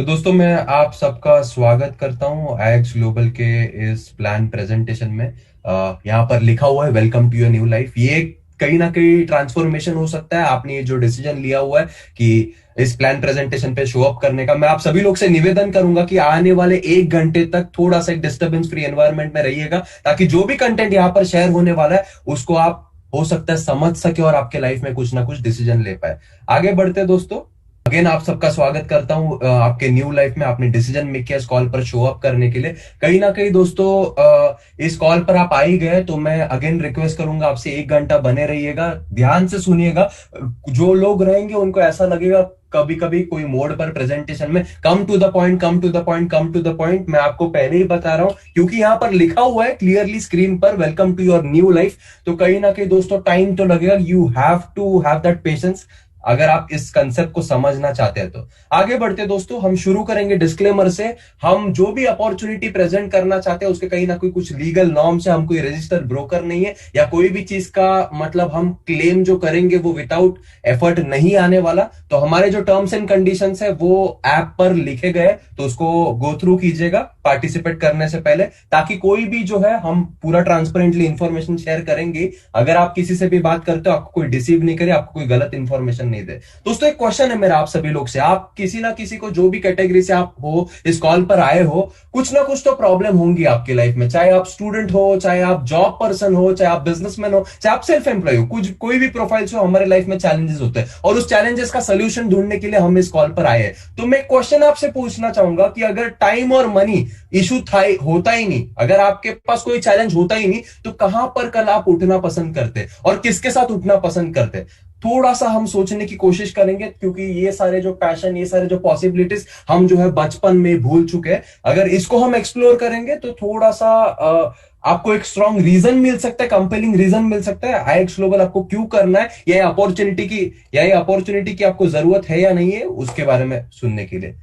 तो दोस्तों मैं आप सबका स्वागत करता हूं आईएक्स ग्लोबल के इस प्लान प्रेजेंटेशन में। यहाँ पर लिखा हुआ है welcome to your new life. ये कहीं ना कहीं ट्रांसफॉर्मेशन हो सकता है। आपने ये जो डिसीजन लिया हुआ है कि इस प्लान प्रेजेंटेशन पे शो अप करने का, मैं आप सभी लोग से निवेदन करूंगा कि आने वाले 1 घंटे तक थोड़ा सा एक डिस्टर्बेंस फ्री एनवायरनमेंट में रहिएगा, ताकि जो भी कंटेंट यहाँ पर शेयर होने वाला है उसको आप हो सकता है समझ सके और आपके लाइफ में कुछ ना कुछ डिसीजन ले पाए। आगे बढ़ते हैं दोस्तों। अगेन आप सबका स्वागत करता हूं आपके न्यू लाइफ में। आपने डिसीजन मेक किया इस कॉल पर शो अप करने के लिए। कहीं ना कहीं दोस्तों इस कॉल पर आप आ ही गए तो मैं अगेन रिक्वेस्ट करूंगा आपसे, 1 घंटा बने रहिएगा, ध्यान से सुनिएगा। जो लोग रहेंगे उनको ऐसा लगेगा कभी कभी कोई मोड पर प्रेजेंटेशन में come to the point, come to the point, come to the point. मैं आपको पहले ही बता रहा हूं क्योंकि यहां पर लिखा हुआ है क्लियरली स्क्रीन पर welcome to your new life. तो कहीं ना कहीं दोस्तों टाइम तो लगेगा। You have to have that patience अगर आप इस कंसेप्ट को समझना चाहते हैं तो। आगे बढ़ते दोस्तों, हम शुरू करेंगे डिस्क्लेमर से। हम जो भी अपॉर्चुनिटी प्रेजेंट करना चाहते हैं उसके कहीं ना कोई कुछ लीगल नॉर्म्स है। हम कोई रजिस्टर्ड ब्रोकर नहीं है या कोई भी चीज का मतलब हम क्लेम जो करेंगे वो विदाउट एफर्ट नहीं आने वाला। तो हमारे जो टर्म्स एंड कंडीशंस है वो ऐप पर लिखे गए, तो उसको गो थ्रू कीजिएगा पार्टिसिपेट करने से पहले, ताकि कोई भी जो है हम पूरा ट्रांसपेरेंटली इंफॉर्मेशन शेयर करेंगे। अगर आप किसी से भी बात करते हो आपको कोई डिसीव नहीं करे, आपको कोई गलत इंफॉर्मेशन नहीं दे। दोस्तों एक क्वेश्चन है मेरा आप सभी लोग से, आप किसी ना किसी को, जो भी कैटेगरी से आप हो, इस कॉल पर आए हो, कुछ ना कुछ तो प्रॉब्लम होंगी आपकी लाइफ में। चाहे आप स्टूडेंट हो, चाहे आप जॉब पर्सन हो, चाहे आप बिजनेसमैन हो, चाहे आप सेल्फ एम्प्लॉय हो, कुछ कोई भी प्रोफाइल से हो, हमारे लाइफ में चैलेंजेस होते हैं और उस चैलेंजेस का सोल्यूशन ढूंढने के लिए हम इस कॉल पर आए हैं। तो मैं क्वेश्चन आपसे पूछना चाहूंगा कि अगर टाइम और मनी इशू होता ही नहीं, अगर आपके पास कोई चैलेंज होता ही नहीं, तो कहां पर कल आप उठना पसंद करते और किसके साथ उठना पसंद करते? थोड़ा सा हम सोचने की कोशिश करेंगे, क्योंकि ये सारे जो पैशन, ये सारे जो पॉसिबिलिटीज हम जो है बचपन में भूल चुके हैं। अगर इसको हम एक्सप्लोर करेंगे तो थोड़ा सा आपको एक स्ट्रॉन्ग रीजन मिल सकता है, कंपेलिंग रीजन मिल सकता है आईएक्स ग्लोबल आपको क्यों करना है, ये अपॉर्चुनिटी की आपको जरूरत है या नहीं है, उसके बारे में सुनने के लिए।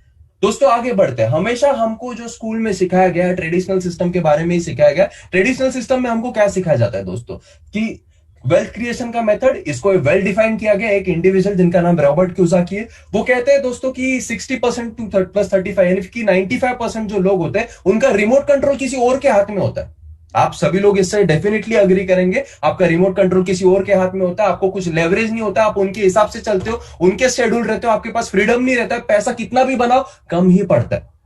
दोस्तों आगे बढ़ते हैं। हमेशा हमको जो स्कूल में सिखाया गया है, ट्रेडिशनल सिस्टम के बारे में ही सिखाया गया। ट्रेडिशनल सिस्टम में हमको क्या सिखाया जाता है दोस्तों, कि वेल्थ क्रिएशन का मेथड, इसको वेल डिफाइन किया गया। एक इंडिविजुअल जिनका नाम रॉबर्ट क्यूसाकी है, वो कहते हैं दोस्तों कि 60% टू प्लस 35, यानी कि 95% जो लोग होते हैं उनका रिमोट कंट्रोल किसी और के हाथ में होता है। आप सभी लोग इससे डेफिनेटली अग्री करेंगे। आपका रिमोट कंट्रोल किसी और के हाथ में होता है, आपको कुछ लेवरेज नहीं होता, आप उनके हिसाब से चलते हो, उनके शेड्यूल रहते हो, आपके पास फ्रीडम नहीं रहता है, पैसा कितना भी बनाओ कम ही पड़ता है।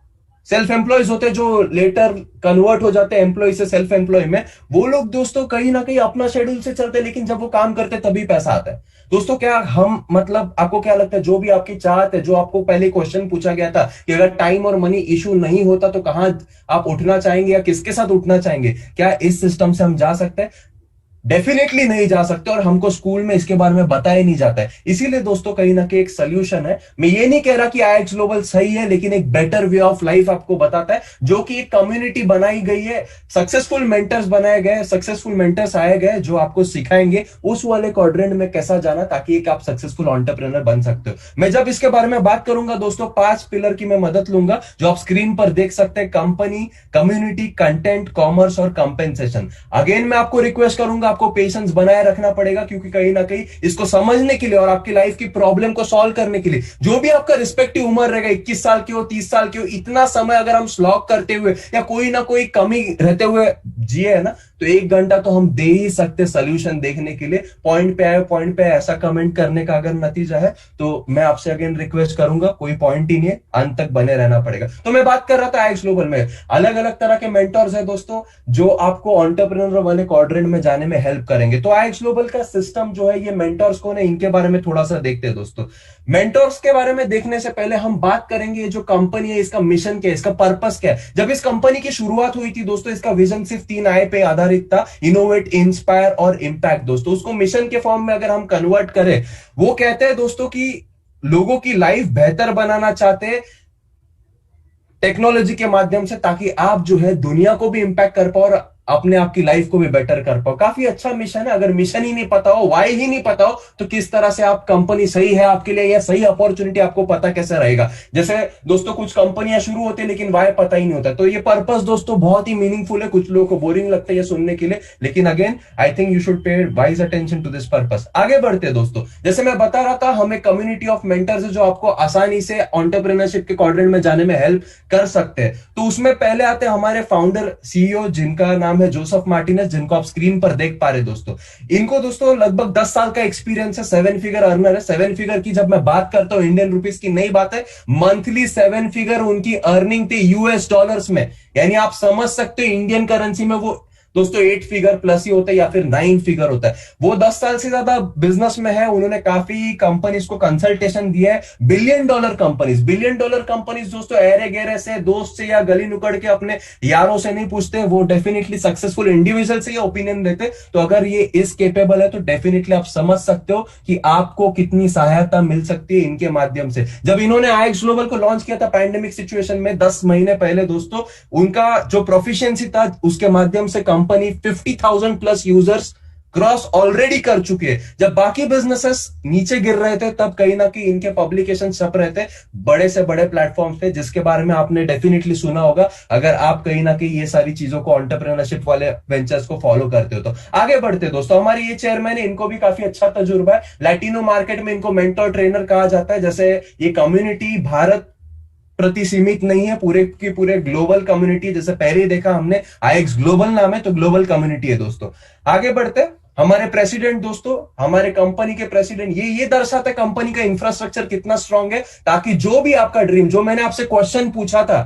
सेल्फ एम्प्लॉयज होते हैं जो लेटर कन्वर्ट हो जाते हैं एम्प्लॉय से सेल्फ एम्प्लॉय में, वो लोग दोस्तों कहीं ना कहीं अपना शेड्यूल से चलते हैं, लेकिन जब वो काम करते हैं तभी पैसा आता है। दोस्तों क्या हम मतलब आपको क्या लगता है, जो भी आपकी चाहत है, जो आपको पहले क्वेश्चन पूछा गया था कि अगर टाइम और मनी इशू नहीं होता तो कहां आप उठना चाहेंगे या किसके साथ उठना चाहेंगे, क्या इस सिस्टम से हम जा सकते हैं? डेफिनेटली नहीं जा सकते, और हमको स्कूल में इसके बारे में बताया नहीं जाता है। इसीलिए दोस्तों कहीं ना कहीं एक सोल्यूशन है। मैं ये नहीं कह रहा कि आईएक्स ग्लोबल सही है, लेकिन एक बेटर वे ऑफ लाइफ आपको बताता है, जो कि एक कम्युनिटी बनाई गई है, सक्सेसफुल मेंटर्स बनाए गए, सक्सेसफुल मेंटर्स आए गए जो आपको सिखाएंगे उस वाले क्वाड्रेंट में कैसा जाना, ताकि एक आप सक्सेसफुल एंटरप्रेन्योर बन सकते हो। मैं जब इसके बारे में बात करूंगा दोस्तों, 5 पिलर की मैं मदद लूंगा जो आप स्क्रीन पर देख सकते हैं: कंपनी, कम्युनिटी, कंटेंट, कॉमर्स और कंपेंसेशन। अगेन मैं आपको रिक्वेस्ट करूंगा, आपको पेशेंस बनाए रखना पड़ेगा, क्योंकि कहीं ना कहीं इसको समझने के लिए और आपकी लाइफ की प्रॉब्लम को सॉल्व करने के लिए, जो भी आपका रिस्पेक्टिव उम्र रहेगा, 21 साल की हो, 30 साल की हो, इतना समय अगर हम स्लॉग करते हुए या कोई ना कोई कमी रहते हुए जिए है ना, तो 1 घंटा तो हम दे ही सकते सोल्यूशन देखने के लिए। पॉइंट पे आए, पॉइंट पे ऐसा कमेंट करने का अगर नतीजा है तो मैं आपसे अगेन रिक्वेस्ट करूंगा, कोई पॉइंट ही नहीं है, अंत तक बने रहना पड़ेगा। तो मैं बात कर रहा था आईएक्स ग्लोबल में अलग अलग तरह के मेंटर्स है दोस्तों, जो आपको एंटरप्रेन्योर वाले क्वाड्रेंट में जाने में हेल्प करेंगे। तो आईएक्स ग्लोबल का सिस्टम जो है, ये मेंटर्स कौन है, इनके बारे में थोड़ा सा देखते हैं दोस्तों। मेंटर्स के बारे में देखने से पहले हम बात करेंगे जो कंपनी है, इसका मिशन क्या है, इसका पर्पस क्या है। जब इस कंपनी की शुरुआत हुई थी दोस्तों, इसका विजन सिर्फ 3 आय पे आधारित था: इनोवेट, इंस्पायर और इंपैक्ट। दोस्तों उसको मिशन के फॉर्म में अगर हम कन्वर्ट करें, वो कहते हैं दोस्तों कि लोगों की लाइफ बेहतर बनाना चाहते हैं टेक्नोलॉजी के माध्यम से, ताकि आप जो है दुनिया को भी इंपैक्ट कर पाओ और अपने आप की लाइफ को भी बेटर कर पाओ। काफी अच्छा मिशन है। अगर मिशन ही नहीं पता हो, वाई ही नहीं पता हो, तो किस तरह से आप कंपनी सही है आपके लिए या सही अपॉर्चुनिटी आपको पता कैसे रहेगा। जैसे दोस्तों कुछ कंपनियां शुरू होती है लेकिन वाई पता ही नहीं होता, तो ये पर्पस दोस्तों बहुत ही मीनिंगफुल है। कुछ लोगों को बोरिंग लगता है ये सुनने के लिए, लेकिन again I think you should pay wise attention to this purpose. आगे बढ़ते हैं दोस्तों, जैसे मैं बता रहा था हमें कम्युनिटी ऑफ मेंटर्स है जो आपको आसानी से एंटरप्रेन्योरशिप के क्वाड्रेंट में जाने में हेल्प कर सकते हैं। तो उसमें पहले आते हैं हमारे फाउंडर सीईओ जिनका नाम है जोसेफ मार्टिनेज, जिनको आप स्क्रीन पर देख पा रहे दोस्तों। इनको दोस्तों लगभग 10 साल का एक्सपीरियंस है, 7 फिगर अर्नर है। 7 फिगर की जब मैं बात करता हूं इंडियन रुपीस की नई बात है, मंथली 7 फिगर उनकी अर्निंग थी यूएस डॉलर्स में। यानी आप समझ सकते हो इंडियन करेंसी में वो दोस्तों 8 फिगर प्लस ही होता है या फिर 9 फिगर होता है। वो 10 साल से ज्यादा बिजनेस में है, उन्होंने काफी कंपनीज को कंसल्टेशन दिया है। बिलियन डॉलर कंपनीज दोस्तों अरे गहरे से, दोस्त से या गली नुकड़ के अपने यारों से नहीं पूछते, वो डेफिनेटली सक्सेसफुल इंडिविजुअल से ये ओपिनियन देते। तो अगर ये इस केपेबल है तो डेफिनेटली आप समझ सकते हो कि आपको कितनी सहायता मिल सकती है इनके माध्यम से। जब इन्होंने आईएक्स ग्लोबल को लॉन्च किया था पैंडेमिक सिचुएशन में 10 महीने पहले दोस्तों, उनका जो प्रोफिशिएंसी था उसके माध्यम से company 50,000 plus users cross already कर चुके हैं। जब बाकी बिजनेसेस नीचे गिर रहे थे तब कहीं ना कहीं इनके पब्लिकेशन छप रहे थे बड़े से बड़े प्लेटफॉर्म पे, जिसके बारे में आपने डेफिनेटली सुना होगा अगर आप कहीं ना कहीं ये सारी चीजों को एंटरप्रेन्योरशिप वाले वेंचर्स को फॉलो करते हो तो। आगे बढ़ते दोस्तों, हमारे ये चेयरमैन है, इनको भी काफी अच्छा तजुर्बा है। लैटिनो मार्केट में इनको मेंटर ट्रेनर कहा जाता है। जैसे ये कम्युनिटी भारत प्रति सीमित नहीं है, पूरे की पूरे ग्लोबल कम्युनिटी। जैसे पहले ही देखा हमने आईएक्स ग्लोबल नाम है तो ग्लोबल कम्युनिटी है दोस्तों। आगे बढ़ते हमारे प्रेसिडेंट दोस्तों, हमारे कंपनी के प्रेसिडेंट, ये दर्शाता है कंपनी का इंफ्रास्ट्रक्चर कितना स्ट्रांग है, ताकि जो भी आपका ड्रीम, जो मैंने आपसे क्वेश्चन पूछा था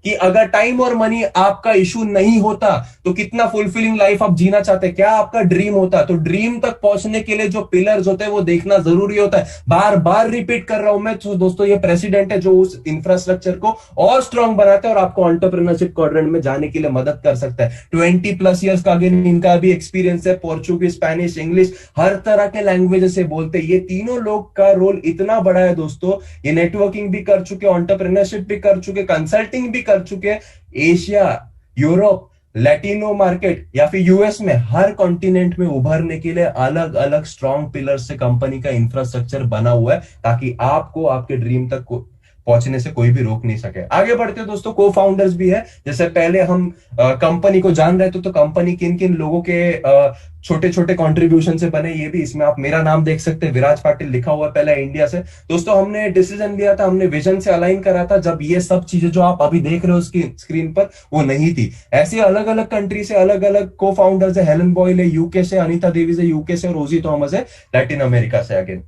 कि अगर टाइम और मनी आपका इशू नहीं होता तो कितना फुलफिलिंग लाइफ आप जीना चाहते, क्या आपका ड्रीम होता, तो ड्रीम तक पहुंचने के लिए जो पिलर्स होते हैं वो देखना जरूरी होता है। बार बार रिपीट कर रहा हूं मैं, तो दोस्तों ये प्रेसिडेंट है जो उस इंफ्रास्ट्रक्चर को और स्ट्रांग बनाता है और आपको एंटरप्रेन्योरशिप क्वाड्रेंट में जाने के लिए मदद कर सकता है। 20+ ईयर्स का अगेन इनका भी एक्सपीरियंस है। पोर्चुगीज, स्पेनिश, इंग्लिश हर तरह के लैंग्वेज से बोलते हैं। ये तीनों लोग का रोल इतना बड़ा है दोस्तों, ये नेटवर्किंग भी कर चुके, एंटरप्रेन्योरशिप भी कर चुके, कंसल्टिंग भी कर चुके। एशिया, यूरोप, लैटिनो मार्केट या फिर यूएस में हर कॉन्टिनेंट में उभरने के लिए अलग अलग स्ट्रॉन्ग पिलर से कंपनी का इंफ्रास्ट्रक्चर बना हुआ है, ताकि आपको आपके ड्रीम तक पहुंचने से कोई भी रोक नहीं सके। आगे बढ़ते हैं दोस्तों, को फाउंडर्स भी है। जैसे पहले हम कंपनी को जान रहे थे तो कंपनी किन किन लोगों के छोटे छोटे कंट्रीब्यूशन से बने, ये भी इसमें आप मेरा नाम देख सकते हैं, विराज पाटिल लिखा हुआ है पहले इंडिया से। दोस्तों हमने डिसीजन लिया था, हमने विजन से अलाइन करा था जब ये सब चीजें जो आप अभी देख रहे हो उसकी स्क्रीन पर वो नहीं थी। ऐसे अलग अलग कंट्री से अलग अलग को फाउंडर्स है। हेलन बॉयल है यूके से, अनीता देवी से यूके से, और रोजी थॉमस है लैटिन अमेरिका से। अगेन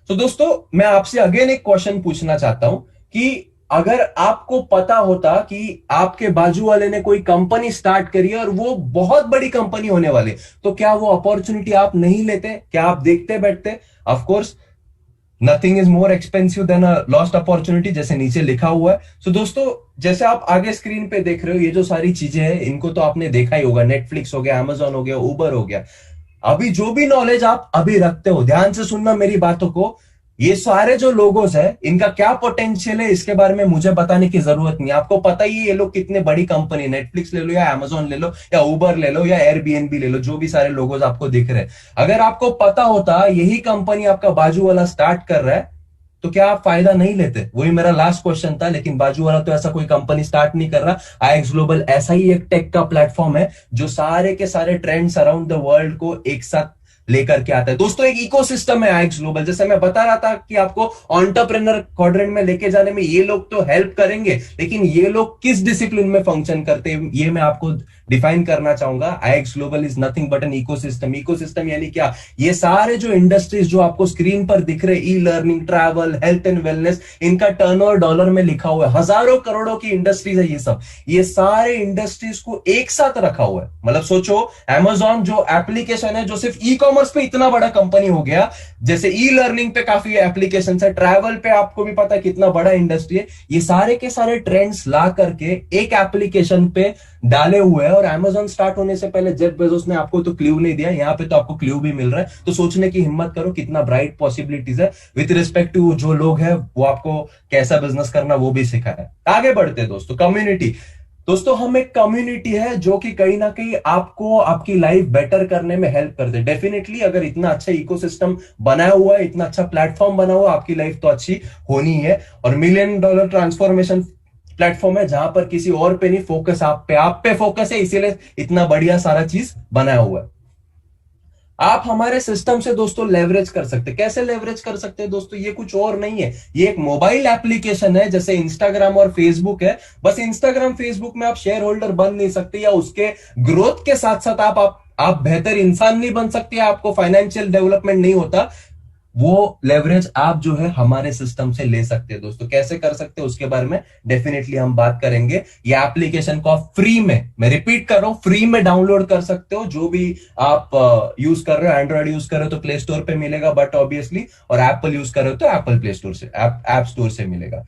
तो दोस्तों मैं आपसे अगेन एक क्वेश्चन पूछना चाहता हूं कि अगर आपको पता होता कि आपके बाजू वाले ने कोई कंपनी स्टार्ट करी है और वो बहुत बड़ी कंपनी होने वाली, तो क्या वो अपॉर्चुनिटी आप नहीं लेते? क्या आप देखते बैठते? Of course nothing is more expensive than a lost opportunity, जैसे नीचे लिखा हुआ है। सो दोस्तों जैसे आप आगे स्क्रीन पे देख रहे हो, ये जो सारी चीजें हैं इनको तो आपने देखा ही होगा। नेटफ्लिक्स हो गया, अमेजॉन हो गया, उबर हो गया। अभी जो भी नॉलेज आप अभी रखते हो, ध्यान से सुनना मेरी बातों को, ये सारे जो लोगोस है इनका क्या पोटेंशियल है इसके बारे में मुझे बताने की जरूरत नहीं। आपको पता ही है ये लोग कितने बड़ी कंपनी, नेटफ्लिक्स ले लो या अमेजॉन ले लो या उबर ले लो या एयरबीएनबी ले लो, जो भी सारे लोगोस आपको दिख रहे हैं, अगर आपको पता होता यही कंपनी आपका बाजू वाला स्टार्ट कर रहा है तो क्या आप फायदा नहीं लेते? वही मेरा लास्ट क्वेश्चन था। लेकिन बाजू वाला तो ऐसा कोई कंपनी स्टार्ट नहीं कर रहा। आईएक्स ग्लोबल ऐसा ही एक टेक का प्लेटफॉर्म है जो सारे के सारे ट्रेंड्स अराउंड द वर्ल्ड को एक साथ लेकर के आता है। दोस्तों एक इकोसिस्टम है आईएक्स ग्लोबल। जैसे मैं बता रहा था कि आपको एंटरप्रेन्योर क्वाड्रेंट में लेके जाने में ये लोग तो हेल्प करेंगे, लेकिन ये लोग किस डिसिप्लिन में फंक्शन करते हैं ये मैं आपको डिफाइन करना चाहूंगा। IX global is nothing but an ecosystem. Ecosystem यानी क्या? ये सारे जो इंडस्ट्रीज जो आपको स्क्रीन पर दिख रहे, e learning, travel, health and wellness, इनका टर्नओवर डॉलर में लिखा हुआ है। हजारों करोड़ों की इंडस्ट्रीज है ये सब। ये सारे इंडस्ट्रीज को एक साथ रखा हुआ है। मतलब सोचो अमेजॉन जो एप्लीकेशन है जो सिर्फ ई कॉमर्स पे इतना बड़ा कंपनी हो गया, जैसे ई लर्निंग पे काफी एप्लीकेशन है, ट्रैवल पे आपको भी पता है कितना बड़ा इंडस्ट्री है। ये सारे के सारे ट्रेंड्स ला करके एक एप्लीकेशन पे डाले हुए हैं। और अमेजॉन स्टार्ट होने से पहले जेफ बेजोस ने आपको तो क्लू नहीं दिया, यहां पे तो आपको क्लू भी मिल रहा है। तो सोचने की हिम्मत करो कितना ब्राइट पॉसिबिलिटीज है। विथ रिस्पेक्ट टू जो लोग हैं वो आपको कैसा बिजनेस करना वो भी सिखाया है। आगे बढ़ते हैं दोस्तों, कम्युनिटी। दोस्तों हम एक कम्युनिटी है जो कि कहीं ना कहीं आपको आपकी लाइफ बेटर करने में हेल्प करते हैं। डेफिनेटली अगर इतना अच्छा इकोसिस्टम बनाया हुआ है, इतना अच्छा प्लेटफॉर्म बना हुआ है, आपकी लाइफ तो अच्छी होनी है। और मिलियन डॉलर ट्रांसफॉर्मेशन प्लेटफॉर्म है जहां पर किसी और पे नहीं, फोकस आप पे फोकस है, इसीलिए इतना बढ़िया सारा चीज बनाया हुआ है। आप हमारे सिस्टम से दोस्तों लेवरेज कर सकते हैं। कैसे लेवरेज कर सकते हैं दोस्तों? ये कुछ और नहीं है, ये एक मोबाइल एप्लीकेशन है जैसे इंस्टाग्राम और फेसबुक है। बस इंस्टाग्राम फेसबुक में आप शेयर होल्डर बन नहीं सकते, या उसके ग्रोथ के साथ साथ आप बेहतर इंसान नहीं बन सकते, आपको फाइनेंशियल डेवलपमेंट नहीं होता। वो लेवरेज आप जो है हमारे सिस्टम से ले सकते हैं दोस्तों। कैसे कर सकते हैं उसके बारे में डेफिनेटली हम बात करेंगे। ये एप्लीकेशन को आप फ्री में, मैं रिपीट कर रहा हूं, फ्री में डाउनलोड कर सकते हो। जो भी आप यूज कर रहे हो, एंड्रॉइड यूज कर रहे हो तो प्ले स्टोर पे मिलेगा, बट ऑब्वियसली, और एप्पल यूज कर रहे हो तो एप्पल प्ले स्टोर से, ऐप स्टोर से मिलेगा।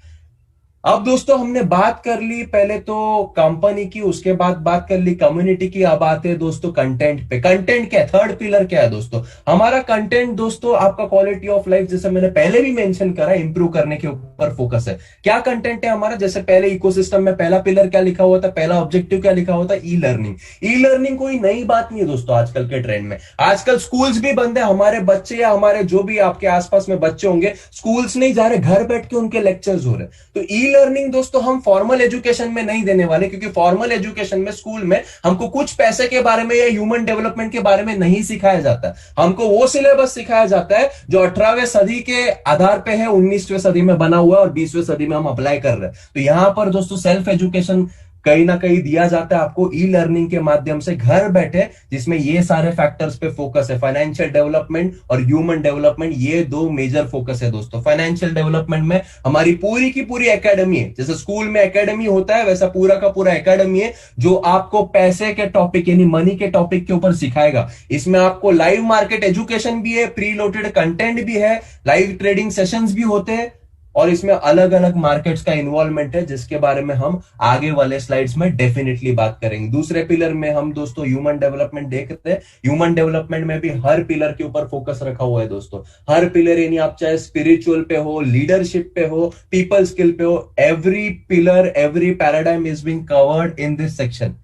अब दोस्तों हमने बात कर ली पहले तो कंपनी की, उसके बाद बात कर ली कम्युनिटी की। अब आते हैं दोस्तों कंटेंट पे। कंटेंट क्या है? थर्ड पिलर क्या है दोस्तों? हमारा कंटेंट दोस्तों आपका क्वालिटी ऑफ लाइफ, जैसे मैंने पहले भी मेंशन करा, इंप्रूव करने के ऊपर फोकस है। क्या कंटेंट है हमारा? जैसे पहले इकोसिस्टम में पहला पिलर क्या लिखा हुआ था, पहला ऑब्जेक्टिव क्या लिखा हुआ था? E learning. ई लर्निंग कोई नई बात नहीं है दोस्तों आजकल के ट्रेंड में। आजकल स्कूल्स भी बंद है, हमारे बच्चे या हमारे जो भी आपके आसपास में बच्चे होंगे स्कूल्स नहीं जा रहे, घर बैठ के उनके लेक्चर्स हो रहे। तो ई लर्निंग दोस्तों हम फॉर्मल एजुकेशन में नहीं देने वाले, क्योंकि फॉर्मल एजुकेशन में स्कूल में हमको कुछ पैसे के बारे में या ह्यूमन डेवलपमेंट के बारे में नहीं सिखाया जाता। हमको वो सिलेबस सिखाया जाता है जो 18वीं सदी के आधार पे है, 19वीं सदी में बना हुआ है और 20वीं सदी में हम अप्लाई कर रहे हैं। तो यहां पर दोस्तों सेल्फ एजुकेशन कहीं ना कहीं दिया जाता है आपको ई लर्निंग के माध्यम से, घर बैठे, जिसमें ये सारे फैक्टर्स पे फोकस है। फाइनेंशियल डेवलपमेंट और ह्यूमन डेवलपमेंट, ये दो मेजर फोकस है दोस्तों। फाइनेंशियल डेवलपमेंट में हमारी पूरी की पूरी एकेडमी है। जैसे स्कूल में एकेडमी होता है, वैसा पूरा का पूरा एकेडमी है जो आपको पैसे के टॉपिक यानी मनी के टॉपिक के ऊपर सिखाएगा। इसमें आपको लाइव मार्केट एजुकेशन भी है, प्री लोडेड कंटेंट भी है, लाइव ट्रेडिंग सेशंस भी होते हैं, और इसमें अलग अलग मार्केट्स का इन्वॉल्वमेंट है, जिसके बारे में हम आगे वाले स्लाइड्स में डेफिनेटली बात करेंगे। दूसरे पिलर में हम दोस्तों ह्यूमन डेवलपमेंट देखते हैं। ह्यूमन डेवलपमेंट में भी हर पिलर के ऊपर फोकस रखा हुआ है दोस्तों। हर पिलर यानी आप चाहे स्पिरिचुअल पे हो, लीडरशिप पे हो, पीपल स्किल पे हो, every pillar, every paradigm is being covered in this section.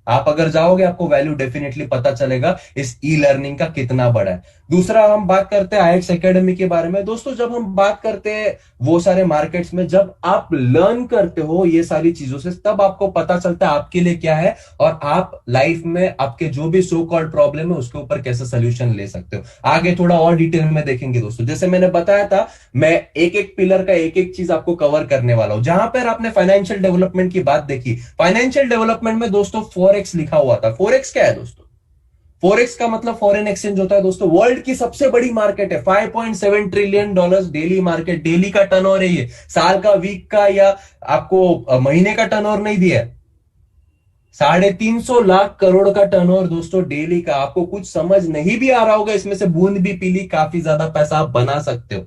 आप अगर जाओगे आपको वैल्यू डेफिनेटली पता चलेगा इस ई लर्निंग का कितना बड़ा है। दूसरा हम बात करते हैं आईएक्स एकेडमी के बारे में। दोस्तों जब हम बात करते हैं वो सारे मार्केट्स में, जब आप लर्न करते हो ये सारी चीजों से, तब आपको पता चलता है आपके लिए क्या है और आप लाइफ में आपके जो भी सो कॉल्ड प्रॉब्लम है उसके ऊपर कैसे सोल्यूशन ले सकते हो। आगे थोड़ा और डिटेल में देखेंगे दोस्तों। जैसे मैंने बताया था, मैं एक एक पिलर का एक एक चीज आपको कवर करने वाला हूं। जहां पर आपने फाइनेंशियल डेवलपमेंट की बात देखी, फाइनेंशियल डेवलपमेंट में दोस्तों फॉरेक्स लिखा हुआ था। फॉरेक्स क्या है दोस्तों? फॉरेक्स का मतलब फॉरेन एक्सचेंज होता है दोस्तों। वर्ल्ड की सबसे बड़ी मार्केट है, $5.7 ट्रिलियन डेली मार्केट, डेली का टर्नओवर है ये, साल का, वीक का या आपको महीने का टर्नओवर नहीं दिया है। 350 करोड़ का टर्नओवर दोस्तों डेली का। आपको कुछ समझ नहीं भी आ रहा होगा इसमें से बूंद भी पीली, काफी ज्यादा पैसा आप बना सकते हो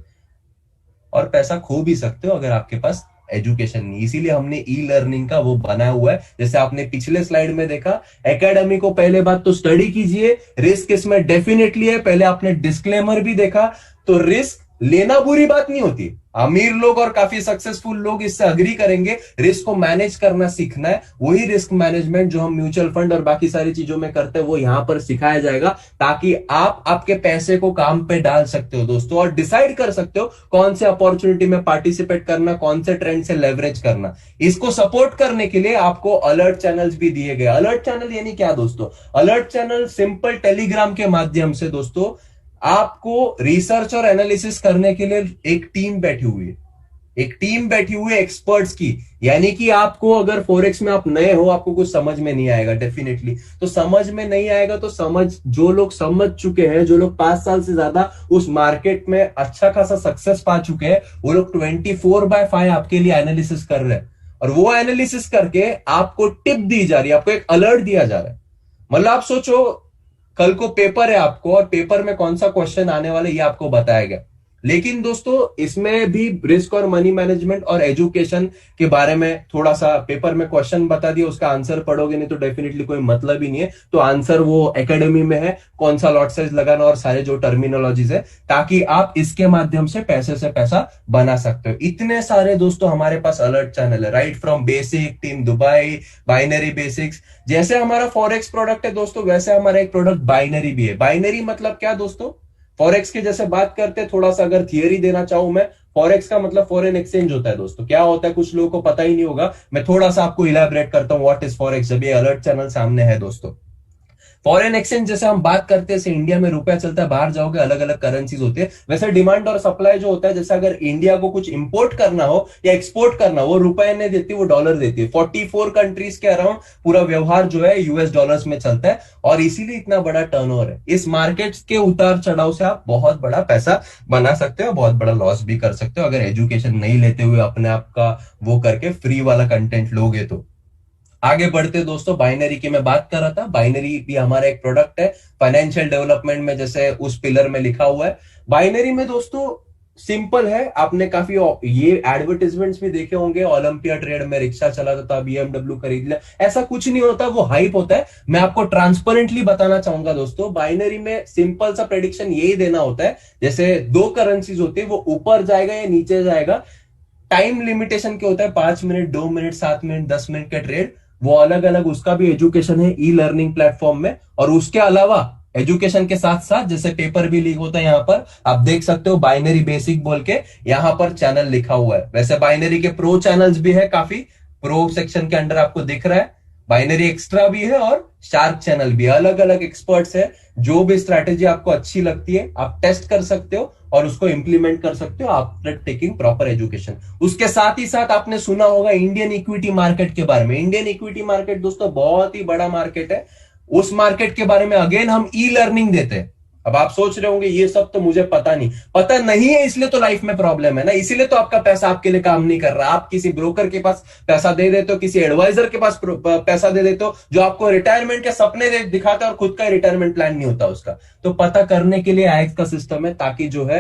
और पैसा खो भी सकते हो अगर आपके पास एजुकेशन नहीं। इसीलिए हमने ई लर्निंग का वो बनाया हुआ है। जैसे आपने पिछले स्लाइड में देखा, एकेडमी को पहले बात तो स्टडी कीजिए, रिस्क इसमें डेफिनेटली है। पहले आपने डिस्क्लेमर भी देखा, तो रिस्क लेना बुरी बात नहीं होती। अमीर लोग और काफी सक्सेसफुल लोग इससे अग्री करेंगे। रिस्क को मैनेज करना सीखना है, वही रिस्क मैनेजमेंट जो हम म्यूचुअल फंड और बाकी सारी चीजों में करते हैं वो यहां पर सिखाया जाएगा, ताकि आप आपके पैसे को काम पे डाल सकते हो दोस्तों, और डिसाइड कर सकते हो कौन से अपॉर्चुनिटी में पार्टिसिपेट करना, कौन से ट्रेंड से लेवरेज करना। इसको सपोर्ट करने के लिए आपको अलर्ट चैनल्स भी दिए गए। अलर्ट चैनल यानी क्या दोस्तों? अलर्ट चैनल सिंपल टेलीग्राम के माध्यम से दोस्तों आपको रिसर्च और एनालिसिस करने के लिए एक टीम बैठी हुई है, एक टीम बैठी हुई है एक्सपर्ट्स की। यानी कि आपको अगर फॉरेक्स में आप नए हो, आपको कुछ समझ में नहीं आएगा डेफिनेटली, तो समझ में नहीं आएगा तो जो लोग समझ चुके हैं, जो लोग 5 साल से ज्यादा उस मार्केट में अच्छा खासा सक्सेस पा चुके हैं, वो लोग 24/5 आपके लिए एनालिसिस कर रहे हैं। और वो एनालिसिस करके आपको टिप दी जा रही है, आपको एक अलर्ट दिया जा रहा है। मतलब आप सोचो, कल को पेपर है आपको और पेपर में कौन सा क्वेश्चन आने वाला है ये आपको बताया गया। लेकिन दोस्तों इसमें भी रिस्क और मनी मैनेजमेंट और एजुकेशन के बारे में थोड़ा सा पेपर में क्वेश्चन बता दिया, उसका आंसर पढ़ोगे नहीं तो डेफिनेटली कोई मतलब ही नहीं है। तो आंसर वो एकेडमी में है, कौन सा लॉट साइज लगाना और सारे जो टर्मिनोलॉजीज है, ताकि आप इसके माध्यम से पैसा बना सकते हो। इतने सारे दोस्तों हमारे पास अलर्ट चैनल है, right from basic, team Dubai, binary basics. जैसे हमारा फॉरेक्स प्रोडक्ट है दोस्तों, वैसे हमारा एक प्रोडक्ट बाइनरी भी है। बाइनरी मतलब क्या दोस्तों? फॉरेक्स की जैसे बात करते हैं, थोड़ा सा अगर थियरी देना चाहूं मैं, फॉरेक्स का मतलब फॉरेन एक्सचेंज होता है दोस्तों। क्या होता है कुछ लोगों को पता ही नहीं होगा, मैं थोड़ा सा आपको इलेबरेट करता हूं व्हाट इज फॉरेक्स, जब ये अलर्ट चैनल सामने है दोस्तों। फॉरेन एक्सचेंज जैसे हम बात करते हैं, इंडिया में रुपया चलता है, बाहर जाओगे अलग अलग करेंसीज होती है, वैसे डिमांड और सप्लाई जो होता है, जैसे अगर इंडिया को कुछ इंपोर्ट करना हो या एक्सपोर्ट करना हो, वो रुपए नहीं देती, वो डॉलर देती है। 44 कंट्रीज के अराउंड पूरा व्यवहार जो है यूएस डॉलर्स में चलता है, और इसीलिए इतना बड़ा टर्नओवर है। इस मार्केट के उतार चढ़ाव से आप बहुत बड़ा पैसा बना सकते हो, बहुत बड़ा लॉस भी कर सकते हो, अगर एजुकेशन नहीं लेते हुए अपने आप का वो करके फ्री वाला कंटेंट लोगे तो। आगे बढ़ते दोस्तों, बाइनरी की मैं बात कर रहा था। बाइनरी भी हमारा एक प्रोडक्ट है फाइनेंशियल डेवलपमेंट में, जैसे उस पिलर में लिखा हुआ है। बाइनरी में दोस्तों सिंपल है, आपने काफी ये एडवर्टीजमेंट्स भी देखे होंगे, ओलंपिया ट्रेड में रिक्शा चलाता था, बीएमडब्ल्यू खरीद लिया, ऐसा कुछ नहीं होता, वो हाइप होता है। मैं आपको ट्रांसपेरेंटली बताना चाहूंगा दोस्तों, बाइनरी में सिंपल सा प्रेडिक्शन यही देना होता है, जैसे दो करेंसीज होती है, वो ऊपर जाएगा या नीचे जाएगा, टाइम लिमिटेशन क्या होता है, 5 मिनट, 2 मिनट, 7 मिनट, 10 मिनट का ट्रेड, वो अलग अलग उसका भी एजुकेशन है ई लर्निंग प्लेटफॉर्म में। और उसके अलावा एजुकेशन के साथ साथ जैसे पेपर भी लीक होता है, यहां पर आप देख सकते हो बाइनरी बेसिक बोल के यहां पर चैनल लिखा हुआ है। वैसे बाइनरी के प्रो चैनल्स भी है काफी, प्रो सेक्शन के अंडर आपको दिख रहा है। बाइनरी एक्स्ट्रा भी है और शार्प चैनल भी है, अलग अलग एक्सपर्ट्स है। जो भी स्ट्रैटेजी आपको अच्छी लगती है आप टेस्ट कर सकते हो और उसको इंप्लीमेंट कर सकते हो आफ्टर टेकिंग प्रॉपर एजुकेशन। उसके साथ ही साथ आपने सुना होगा इंडियन इक्विटी मार्केट के बारे में। इंडियन इक्विटी मार्केट दोस्तों बहुत ही बड़ा मार्केट है। उस मार्केट के बारे में अगेन हम ई लर्निंग देते हैं। अब आप सोच रहे होंगे ये सब तो मुझे पता नहीं, पता नहीं है इसलिए तो लाइफ में प्रॉब्लम है ना, इसीलिए तो आपका पैसा आपके लिए काम नहीं कर रहा। आप किसी ब्रोकर के पास पैसा दे देते हो, किसी एडवाइजर के पास पैसा दे देते हो, जो आपको रिटायरमेंट के सपने दिखाता है और खुद का रिटायरमेंट प्लान नहीं होता उसका। तो पता करने के लिए आईएक्स का सिस्टम है, ताकि जो है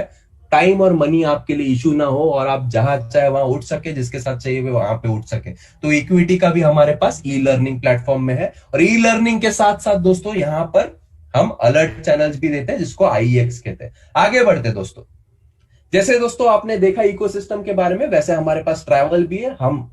टाइम और मनी आपके लिए इशू ना हो और आप जहां चाहे वहां उठ सके, जिसके साथ चाहिए वहां पे उठ सके। तो इक्विटी का भी हमारे पास ई लर्निंग प्लेटफॉर्म में है। और ई लर्निंग के साथ साथ दोस्तों यहां पर हम अलर्ट चैनल्स भी देते हैं, जिसको आईएक्स कहते हैं। आगे बढ़ते दोस्तों, जैसे दोस्तों आपने देखा इकोसिस्टम के बारे में, वैसे हमारे पास ट्रैवल भी है। हम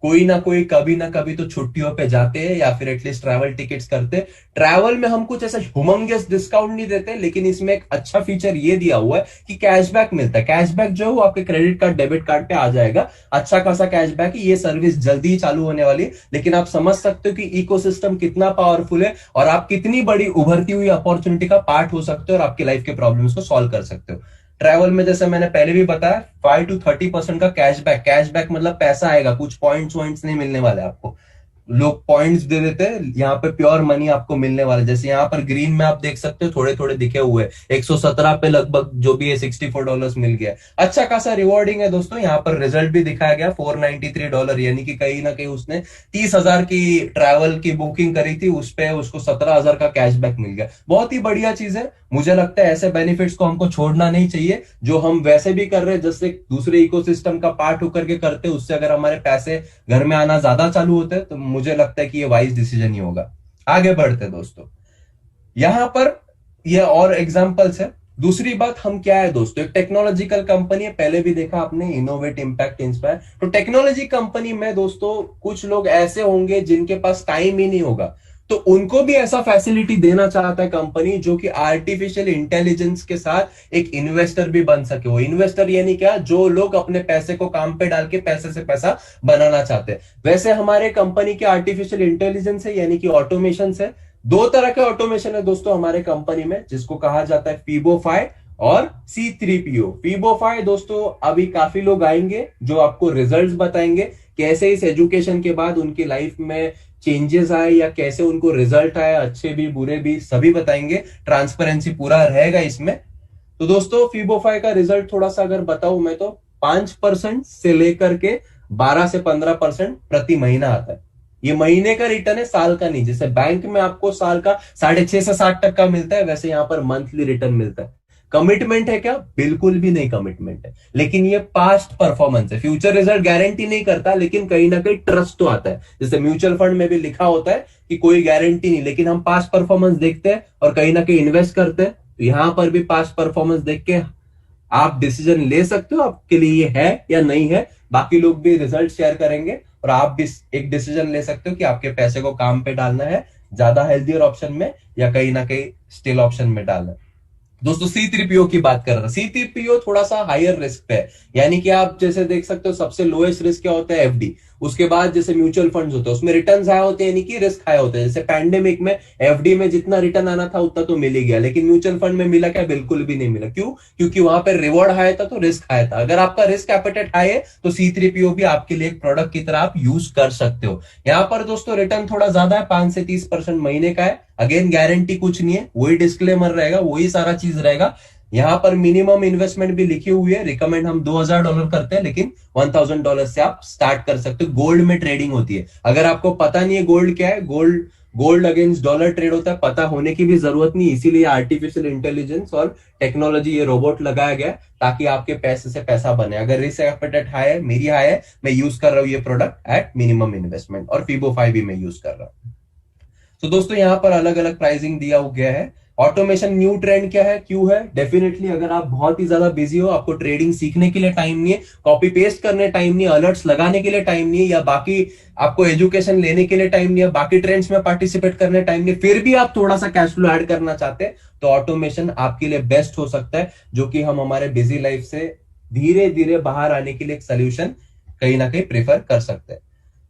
कोई ना कोई कभी ना कभी तो छुट्टियों पे जाते हैं या फिर एटलीस्ट ट्रैवल टिकट्स करते हैं। ट्रैवल में हम कुछ ऐसा ह्यूमंगस डिस्काउंट नहीं देते, लेकिन इसमें एक अच्छा फीचर ये दिया हुआ है कि कैशबैक मिलता है। कैशबैक जो है वो आपके क्रेडिट कार्ड, डेबिट कार्ड पे आ जाएगा, अच्छा खासा कैशबैक है। ये सर्विस जल्दी ही चालू होने वाली है, लेकिन आप समझ सकते हो कि इकोसिस्टम कितना पावरफुल है और आप कितनी बड़ी उभरती हुई अपॉर्चुनिटी का पार्ट हो सकते हो और आपकी लाइफ के प्रॉब्लम्स को सॉल्व कर सकते हो। ट्रैवल में जैसे मैंने पहले भी बताया 5 to 30% का कैशबैक। कैशबैक मतलब पैसा आएगा, कुछ पॉइंट्स वॉइंट्स नहीं मिलने वाले आपको। लोग पॉइंट्स दे देते हैं, यहाँ पे प्योर मनी आपको मिलने वाला है। जैसे यहाँ पर ग्रीन में आप देख सकते हो थोड़े थोड़े दिखे हुए, 117 पे लगभग जो भी है $64 मिल गया। अच्छा खासा रिवॉर्डिंग है दोस्तों। यहाँ पर रिजल्ट भी दिखाया गया $493, यानी कि कहीं ना कहीं उसने 30,000 की ट्रैवल की बुकिंग करी थी, उस पे उसको 17,000 का कैशबैक मिल गया। बहुत ही बढ़िया चीज है। मुझे लगता है ऐसे बेनिफिट्स को हमको छोड़ना नहीं चाहिए, जो हम वैसे भी कर रहे हैं, जैसे दूसरे इकोसिस्टम का पार्ट होकर के करते हैं। उससे अगर हमारे पैसे घर में आना ज्यादा चालू होते हैं तो मुझे लगता है कि ये वाइज डिसीजन ही होगा। आगे बढ़ते दोस्तों, यहां पर ये और एग्जांपल्स है। दूसरी बात हम क्या है दोस्तों, एक टेक्नोलॉजिकल कंपनी है, पहले भी देखा आपने, इनोवेट इंपैक्ट इंस्पायर। तो टेक्नोलॉजी कंपनी में दोस्तों कुछ लोग ऐसे होंगे जिनके पास टाइम ही नहीं होगा, तो उनको भी ऐसा फैसिलिटी देना चाहता है कंपनी, जो कि आर्टिफिशियल इंटेलिजेंस के साथ एक इन्वेस्टर भी बन सके। वो इन्वेस्टर यानी क्या, जो लोग अपने पैसे को काम पे डाल के पैसे से पैसा बनाना चाहते हैं। वैसे हमारे कंपनी के आर्टिफिशियल इंटेलिजेंस है, यानी कि ऑटोमेशन है। दो तरह के ऑटोमेशन है दोस्तों हमारे कंपनी में, जिसको कहा जाता है फीबोफाई और C3PO। फीबोफाई दोस्तों अभी काफी लोग आएंगे जो आपको रिजल्ट्स बताएंगे, कैसे इस एजुकेशन के बाद उनकी लाइफ में चेंजेस आए या कैसे उनको रिजल्ट आए, अच्छे भी बुरे भी, सभी बताएंगे। ट्रांसपेरेंसी पूरा रहेगा इसमें। तो दोस्तों फीबोफाई का रिजल्ट थोड़ा सा अगर बताऊं मैं, तो 5% से लेकर के 12 से 15% प्रति महीना आता है। ये महीने का रिटर्न है, साल का नहीं। जैसे बैंक में आपको साल का 6.5 से 7% मिलता है, वैसे यहां पर मंथली रिटर्न मिलता है। कमिटमेंट है क्या? बिल्कुल भी नहीं कमिटमेंट है, लेकिन ये पास्ट परफॉर्मेंस है। फ्यूचर रिजल्ट गारंटी नहीं करता, लेकिन कहीं ना कहीं ट्रस्ट तो आता है। जैसे म्यूचुअल फंड में भी लिखा होता है कि कोई गारंटी नहीं, लेकिन हम पास्ट परफॉर्मेंस देखते हैं और कहीं ना कहीं इन्वेस्ट करते हैं। तो यहां पर भी पास्ट परफॉर्मेंस देख के आप डिसीजन ले सकते हो आपके लिए ये है या नहीं है। बाकी लोग भी रिजल्ट शेयर करेंगे और आप भी एक डिसीजन ले सकते हो कि आपके पैसे को काम पे डालना है, ज्यादा हेल्थियर ऑप्शन में, या कहीं ना कहीं स्टिल ऑप्शन में डालना है। दोस्तों C3PO की बात कर रहा था। C3PO थोड़ा सा हायर रिस्क पे है, यानी कि आप जैसे देख सकते हो सबसे लोएस्ट रिस्क क्या होता है? एफडी। उसके बाद जैसे म्यूचुअल फंड्स होते हैं उसमें रिटर्न हाई होते हैं, यानी कि रिस्क हाई होते हैं। जैसे पैंडेमिक में एफडी में जितना रिटर्न आना था उतना तो मिल ही गया, लेकिन म्यूचुअल फंड में मिला क्या? बिल्कुल भी नहीं मिला। क्यों? क्योंकि वहां पर रिवॉर्ड हाई था तो रिस्क हाई था। अगर आपका रिस्क एपेटाइट हाई है तो C3PO भी आपके लिए एक प्रोडक्ट की तरह आप यूज कर सकते हो। यहाँ पर दोस्तों रिटर्न थोड़ा ज्यादा है, 5 से 30% महीने का है। अगेन गारंटी कुछ नहीं है, वही डिस्क्लेमर रहेगा, वही सारा चीज रहेगा। यहां पर मिनिमम इन्वेस्टमेंट भी लिखी हुई है, रिकमेंड हम $2000 करते हैं, लेकिन $1000 से आप स्टार्ट कर सकते हो। गोल्ड में ट्रेडिंग होती है। अगर आपको पता नहीं है गोल्ड क्या है, gold gold against dollar trade होता है, पता होने की भी जरूरत नहीं। इसीलिए आर्टिफिशियल इंटेलिजेंस और टेक्नोलॉजी, ये रोबोट लगाया गया है ताकि आपके पैसे से पैसा बने। अगर रिस्क एपेटाइट हाई है, मेरी हाई है, मैं यूज कर रहा हूं ये प्रोडक्ट एट मिनिमम इन्वेस्टमेंट, और फीबो 5 भी मैं यूज कर रहा हूं। तो दोस्तों यहाँ पर अलग अलग प्राइसिंग दिया गया है। ऑटोमेशन न्यू ट्रेंड क्या है, क्यों है? डेफिनेटली अगर आप बहुत ही ज्यादा बिजी हो, आपको ट्रेडिंग सीखने के लिए टाइम नहीं है, कॉपी पेस्ट करने टाइम नहीं है, अलर्ट्स लगाने के लिए टाइम नहीं है, या बाकी आपको एजुकेशन लेने के लिए टाइम नहीं है, बाकी ट्रेंड्स में पार्टिसिपेट करने टाइम नहीं है, फिर भी आप थोड़ा सा कैश फ्लो ऐड करना चाहते हैं, तो ऑटोमेशन आपके लिए बेस्ट हो सकता है, जो कि हम हमारे बिजी लाइफ से धीरे धीरे बाहर आने के लिए एक सोल्यूशन कहीं ना कहीं प्रेफर कर सकते हैं।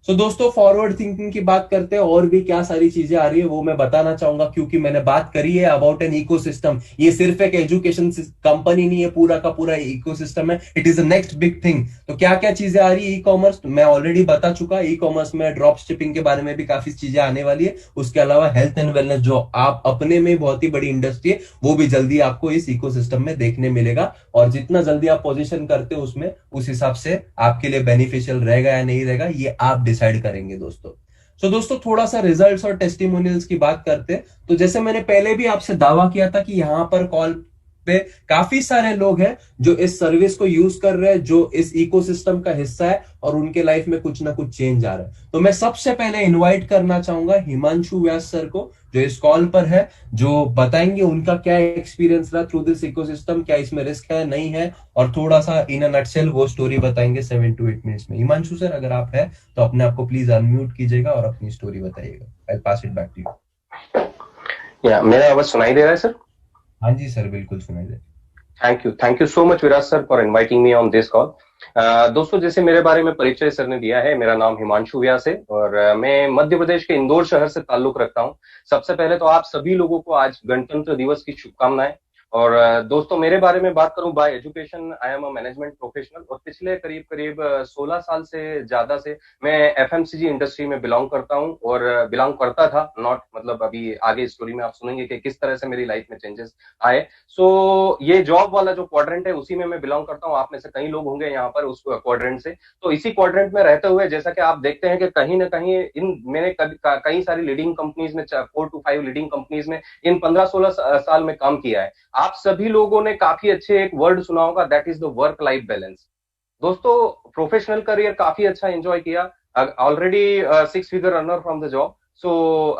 सो दोस्तों फॉरवर्ड थिंकिंग की बात करते हैं, और भी क्या सारी चीजें आ रही है वो मैं बताना चाहूंगा, क्योंकि मैंने बात करी है अबाउट एन इकोसिस्टम। ये सिर्फ एक एजुकेशन कंपनी नहीं है, पूरा का पूरा इकोसिस्टम है। It is a next big thing. तो क्या क्या चीजें आ रही है? ई कॉमर्स मैं ऑलरेडी बता चुका। ई कॉमर्स में ड्रॉप शिपिंग के बारे में भी काफी चीजें आने वाली है। उसके अलावा हेल्थ एंड वेलनेस, जो आप अपने में बहुत ही बड़ी इंडस्ट्री है, वो भी जल्दी आपको इस इकोसिस्टम में देखने मिलेगा। और जितना जल्दी आप पोजीशन करते हो उसमें, उस हिसाब से आपके लिए बेनिफिशियल रहेगा या नहीं रहेगा, ये आप डिसाइड करेंगे दोस्तों। दोस्तों थोड़ा सा रिजल्ट्स और टेस्टिमोनियल्स की बात करते हैं। तो जैसे मैंने पहले भी आपसे दावा किया था कि यहां पर कॉल पे काफी सारे लोग हैं जो इस सर्विस को यूज कर रहे हैं, जो इस इकोसिस्टम का हिस्सा है, और उनके लाइफ में कुछ ना कुछ चेंज आ रहा है। तो मैं सबसे पहले इनवाइट करना चाहूंगा हिमांशु व्यास सर को, जो इस कॉल पर है, जो बताएंगे उनका क्या एक्सपीरियंस रहा थ्रू दिस इकोसिस्टम, क्या इसमें रिस्क है नहीं है, और थोड़ा सा इन अ नटसेल वो स्टोरी बताएंगे 7 to 8 मिनट्स में। हिमांशु सर अगर आप है तो अपने आप को प्लीज अनम्यूट कीजिएगा और अपनी स्टोरी बताइएगा। आई पास इट बैक टू यू। या मेरा आवाज सुनाई दे रहा है सर? हाँ जी सर, बिल्कुल सुनाई दे। Thank you so much Viraj sir for inviting me on this call. दोस्तों, जैसे मेरे बारे में परिचय सर ने दिया है, मेरा नाम हिमांशु व्यास है और मैं मध्य प्रदेश के इंदौर शहर से ताल्लुक रखता हूं। सबसे पहले तो आप सभी लोगों को आज गणतंत्र दिवस की शुभकामनाएं। और दोस्तों, मेरे बारे में बात करूं, bye education I am a management professional, और पिछले करीब करीब 16 साल से ज्यादा से मैं एफएमसीजी इंडस्ट्री में बिलोंग करता हूं, और बिलोंग करता था, नॉट मतलब अभी आगे स्टोरी में आप सुनेंगे कि किस तरह से मेरी लाइफ में चेंजेस आए। सो ये जॉब वाला जो क्वाड्रेंट है उसी में मैं बिलोंग करता हूं। आप में से कई लोग होंगे यहाँ पर उस क्वाड्रेंट से। तो इसी क्वाड्रेंट में रहते हुए जैसा कि आप देखते हैं कि कहीं ना कहीं मैंने कई सारी लीडिंग कंपनीज में, 4 to 5 लीडिंग कंपनीज में इन 15-16 साल में काम किया है। आप सभी लोगों ने काफी अच्छे एक वर्ड सुना होगा, that is the work life balance. दोस्तों, प्रोफेशनल करियर काफी अच्छा एंजॉय किया, already 6 figure earner from the job. So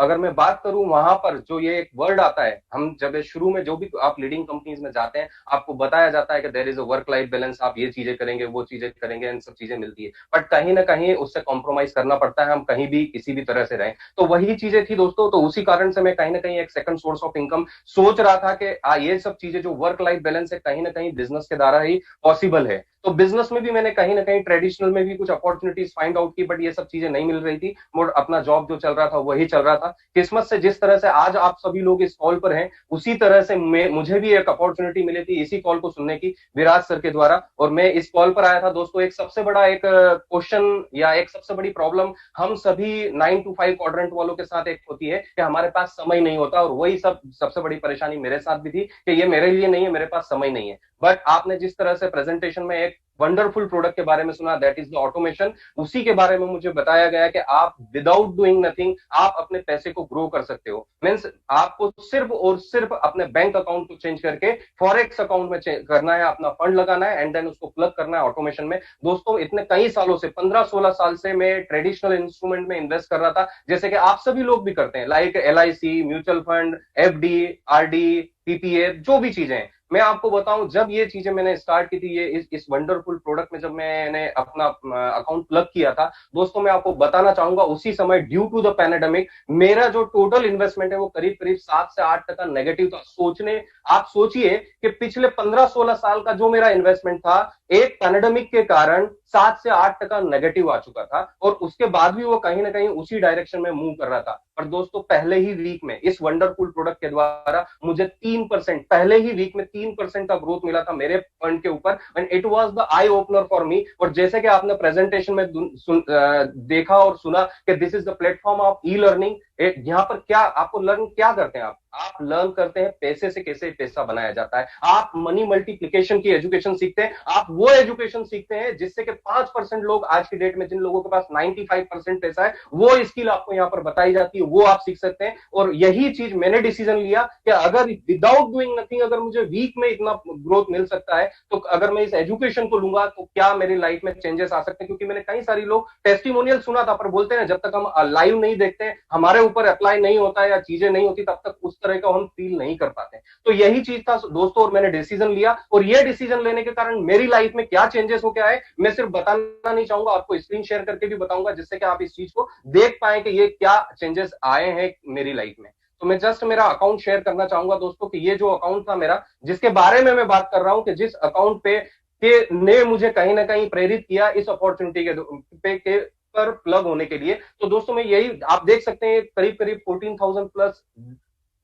अगर मैं बात करूं, वहां पर जो ये एक वर्ड आता है, हम जब शुरू में जो भी आप लीडिंग कंपनीज में जाते हैं, आपको बताया जाता है कि there is a work life balance, आप ये चीजें करेंगे, वो चीजें करेंगे, इन सब चीजें मिलती है, बट कहीं ना कहीं उससे कॉम्प्रोमाइज करना पड़ता है, हम कहीं भी किसी भी तरह से रहें। तो वही चीजें थी दोस्तों। तो उसी कारण से मैं कहीं ना कहीं एक सेकंड सोर्स ऑफ इनकम सोच रहा था कि ये सब चीजें जो वर्क लाइफ बैलेंस है, कहीं ना कहीं बिजनेस के द्वारा ही पॉसिबल है। तो बिजनेस में भी मैंने कहीं ना कहीं ट्रेडिशनल में भी कुछ अपॉर्चुनिटीज फाइंड आउट की, बट ये सब चीजें नहीं मिल रही थी। मोर अपना जॉब जो चल रहा था वही चल रहा था। किस्मत से जिस तरह से आज आप सभी लोग इस कॉल पर हैं, उसी तरह से मुझे भी एक अपॉर्चुनिटी मिली थी इसी कॉल को सुनने की, विराज सर के द्वारा, और मैं इस कॉल पर आया था। दोस्तों, एक सबसे बड़ा एक क्वेश्चन या एक सबसे बड़ी प्रॉब्लम हम सभी 9 to 5 क्वाड्रेंट वालों के साथ एक होती है कि हमारे पास समय नहीं होता, और वही सबसे बड़ी परेशानी मेरे साथ भी थी कि ये मेरे लिए नहीं है, मेरे पास समय नहीं है। बट आपने जिस तरह से प्रेजेंटेशन में एक वंडरफुल प्रोडक्ट के बारे में सुना, दैट इज द ऑटोमेशन। उसी के बारे में मुझे बताया गया कि आप विदाउट डूइंग नथिंग आप अपने पैसे को ग्रो कर सकते हो। मीन्स आपको सिर्फ और सिर्फ अपने बैंक अकाउंट को चेंज करके फॉरेक्स अकाउंट में करना है, अपना फंड लगाना है एंड देन उसको प्लग करना है ऑटोमेशन में। दोस्तों इतने कई सालों से 15-16 साल से मैं ट्रेडिशनल इंस्ट्रूमेंट में इन्वेस्ट कर रहा था, जैसे कि आप सभी लोग भी करते हैं, like LIC, mutual fund, FD, RD, PPA, जो भी चीजें हैं। मैं आपको बताऊं, जब ये चीजें मैंने स्टार्ट की थी, ये इस वंडरफुल प्रोडक्ट में जब मैंने अपना अकाउंट प्लग किया था, दोस्तों मैं आपको बताना चाहूंगा उसी समय ड्यू टू द पैंडेमिक मेरा जो टोटल इन्वेस्टमेंट है वो करीब करीब 7 से 8% नेगेटिव था। आप सोचिए कि पिछले 15-16 साल का जो मेरा इन्वेस्टमेंट था, एक पैंडेमिक के कारण 7 से 8% नेगेटिव आ चुका था, और उसके बाद भी वो कहीं ना कहीं उसी डायरेक्शन में मूव कर रहा था। पर दोस्तों पहले ही वीक में इस वंडरफुल प्रोडक्ट के द्वारा मुझे 3%, पहले ही वीक में 3% का ग्रोथ मिला था मेरे फंड के ऊपर, and it was the eye opener for me. और जैसे कि आपने प्रेजेंटेशन में देखा और सुना कि this is the platform of e learning, यहाँ पर क्या आपको लर्न क्या करते हैं, आप लर्न करते हैं पैसे से कैसे पैसा बनाया जाता है, आप मनी मल्टीप्लिकेशन की एजुकेशन सीखते हैं, आप वो एजुकेशन सीखते हैं जिससे कि 5% लोग आज की डेट में, जिन लोगों के पास 95% पैसा है, वो स्किल आपको यहाँ पर बताई जाती है, वो आप सीख सकते हैं। और यही चीज मैंने डिसीजन लिया कि अगर विदाउट डूइंग नथिंग अगर मुझे वीक में इतना ग्रोथ मिल सकता है, तो अगर मैं इस एजुकेशन को लूंगा तो क्या मेरी लाइफ में चेंजेस आ सकते हैं। क्योंकि मैंने कई सारी लोग टेस्टिमोनियल सुना था, पर बोलते हैं जब तक हम लाइव नहीं देखते हैं, हमारे ऊपर अप्लाई नहीं होता है या चीजें नहीं होती, तब तक उस तरह का हम फील नहीं कर पाते। तो यही चीज था दोस्तों, और मैंने डिसीजन लिया, और ये डिसीजन लेने के कारण मेरी लाइफ में क्या चेंजेस हो गया है मैं सिर्फ बताना नहीं चाहूंगा, आपको स्क्रीन शेयर करके भी बताऊंगा, जिससे कि आप इस चीज को देख पाए कि ये क्या चेंजेस आए हैं मेरी लाइफ में। तो मैं जस्ट मेरा अकाउंट शेयर करना चाहूंगा दोस्तों कि ये जो अकाउंट था मेरा, जिसके बारे में मैं बात कर रहा हूं, कि जिस अकाउंट पे के ने मुझे कहीं ना कहीं प्रेरित किया इस अपॉर्चुनिटी के पर प्लग होने के लिए। तो दोस्तों मैं यही आप देख सकते हैं, करीब करीब 14,000 प्लस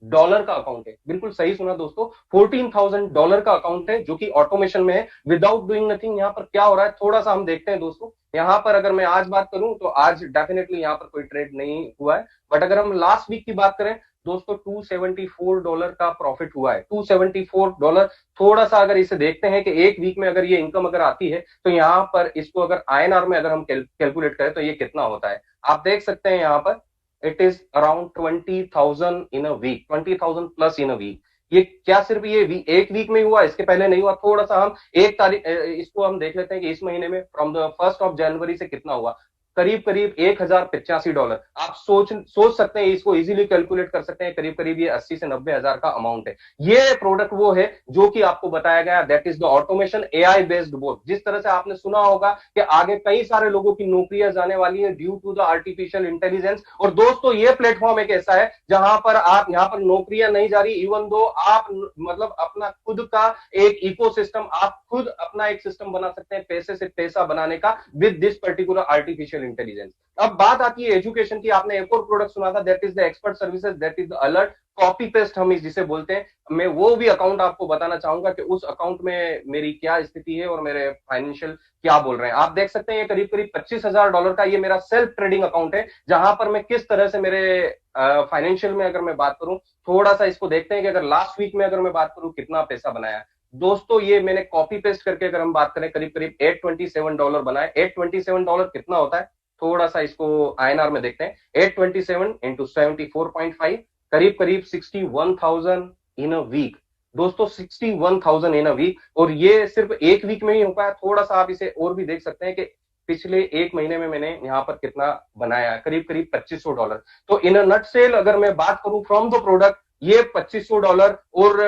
डॉलर का अकाउंट है। बिल्कुल सही सुना दोस्तों, $14,000 का अकाउंट है जो कि ऑटोमेशन में है, विदाउट डूइंग नथिंग। यहाँ पर क्या हो रहा है थोड़ा सा हम देखते हैं दोस्तों। यहाँ पर अगर मैं आज बात करूं तो आज डेफिनेटली यहाँ पर कोई ट्रेड नहीं हुआ है, बट अगर हम लास्ट वीक की बात करें दोस्तों, $274 का प्रॉफिट हुआ है। $274। थोड़ा सा अगर इसे देखते हैं कि एक वीक में अगर ये इनकम अगर आती है, तो यहाँ पर इसको अगर INR में अगर हम कैलकुलेट करें तो ये कितना होता है, आप देख सकते हैं यहाँ पर it is around 20,000 in a week, 20,000 plus in a week. ये क्या सिर्फ ये एक वीक में हुआ, इसके पहले नहीं हुआ। थोड़ा सा हम एक तारीख इसको हम देख लेते हैं कि इस महीने में फ्रॉम द 1 जनवरी से कितना हुआ, करीब करीब $1,085। आप सोच सकते हैं, इसको इजीली कैलकुलेट कर सकते हैं, करीब करीब ये 80 से 90 हजार का अमाउंट है। ये प्रोडक्ट वो है जो कि आपको बताया गया, that is the automation AI based board. जिस तरह से आपने सुना होगा कि आगे कई सारे लोगों की नौकरियां जाने वाली है due to the artificial intelligence, और दोस्तों ये प्लेटफॉर्म एक ऐसा है जहां पर आप यहाँ पर नौकरियां नहीं जा रही, इवन दो आप मतलब अपना खुद का एक इकोसिस्टम, आप खुद अपना एक सिस्टम बना सकते हैं पैसे से पैसा बनाने का with this particular artificial intelligence. अब बात आती है एजुकेशन की। आपने एक और प्रोडक्ट सुना था, that is the expert services, that is the alert, copy paste हम जिसे बोलते हैं। मैं वो भी अकाउंट आपको बताना चाहूंगा कि उस अकाउंट में मेरी क्या स्थिति है और मेरे फाइनेंशियल क्या बोल रहे हैं। आप देख सकते हैं ये करीब करीब $25,000 का ये मेरा सेल्फ ट्रेडिंग अकाउंट है, जहां पर मैं किस तरह से मेरे फाइनेंशियल में अगर मैं बात करूं, थोड़ा सा इसको देखते हैं कि अगर लास्ट वीक में अगर मैं बात करूं कितना पैसा बनाया दोस्तों। ये मैंने कॉपी पेस्ट करके अगर हम बात करें, करीब करीब $827 बनाए। $827 कितना होता है, थोड़ा सा इसको INR में देखते हैं। 827 इंटू 74.5, करीब करीब 61,000 इन अ वीक दोस्तों, 61,000 इन अ वीक। और ये सिर्फ एक वीक में ही हो पाया। थोड़ा सा आप इसे और भी देख सकते हैं कि पिछले एक महीने में मैंने यहाँ पर कितना बनाया, करीब करीब $2,500। तो इन अ नट सेल अगर मैं बात करूं फ्रॉम द प्रोडक्ट, ये $2,500, और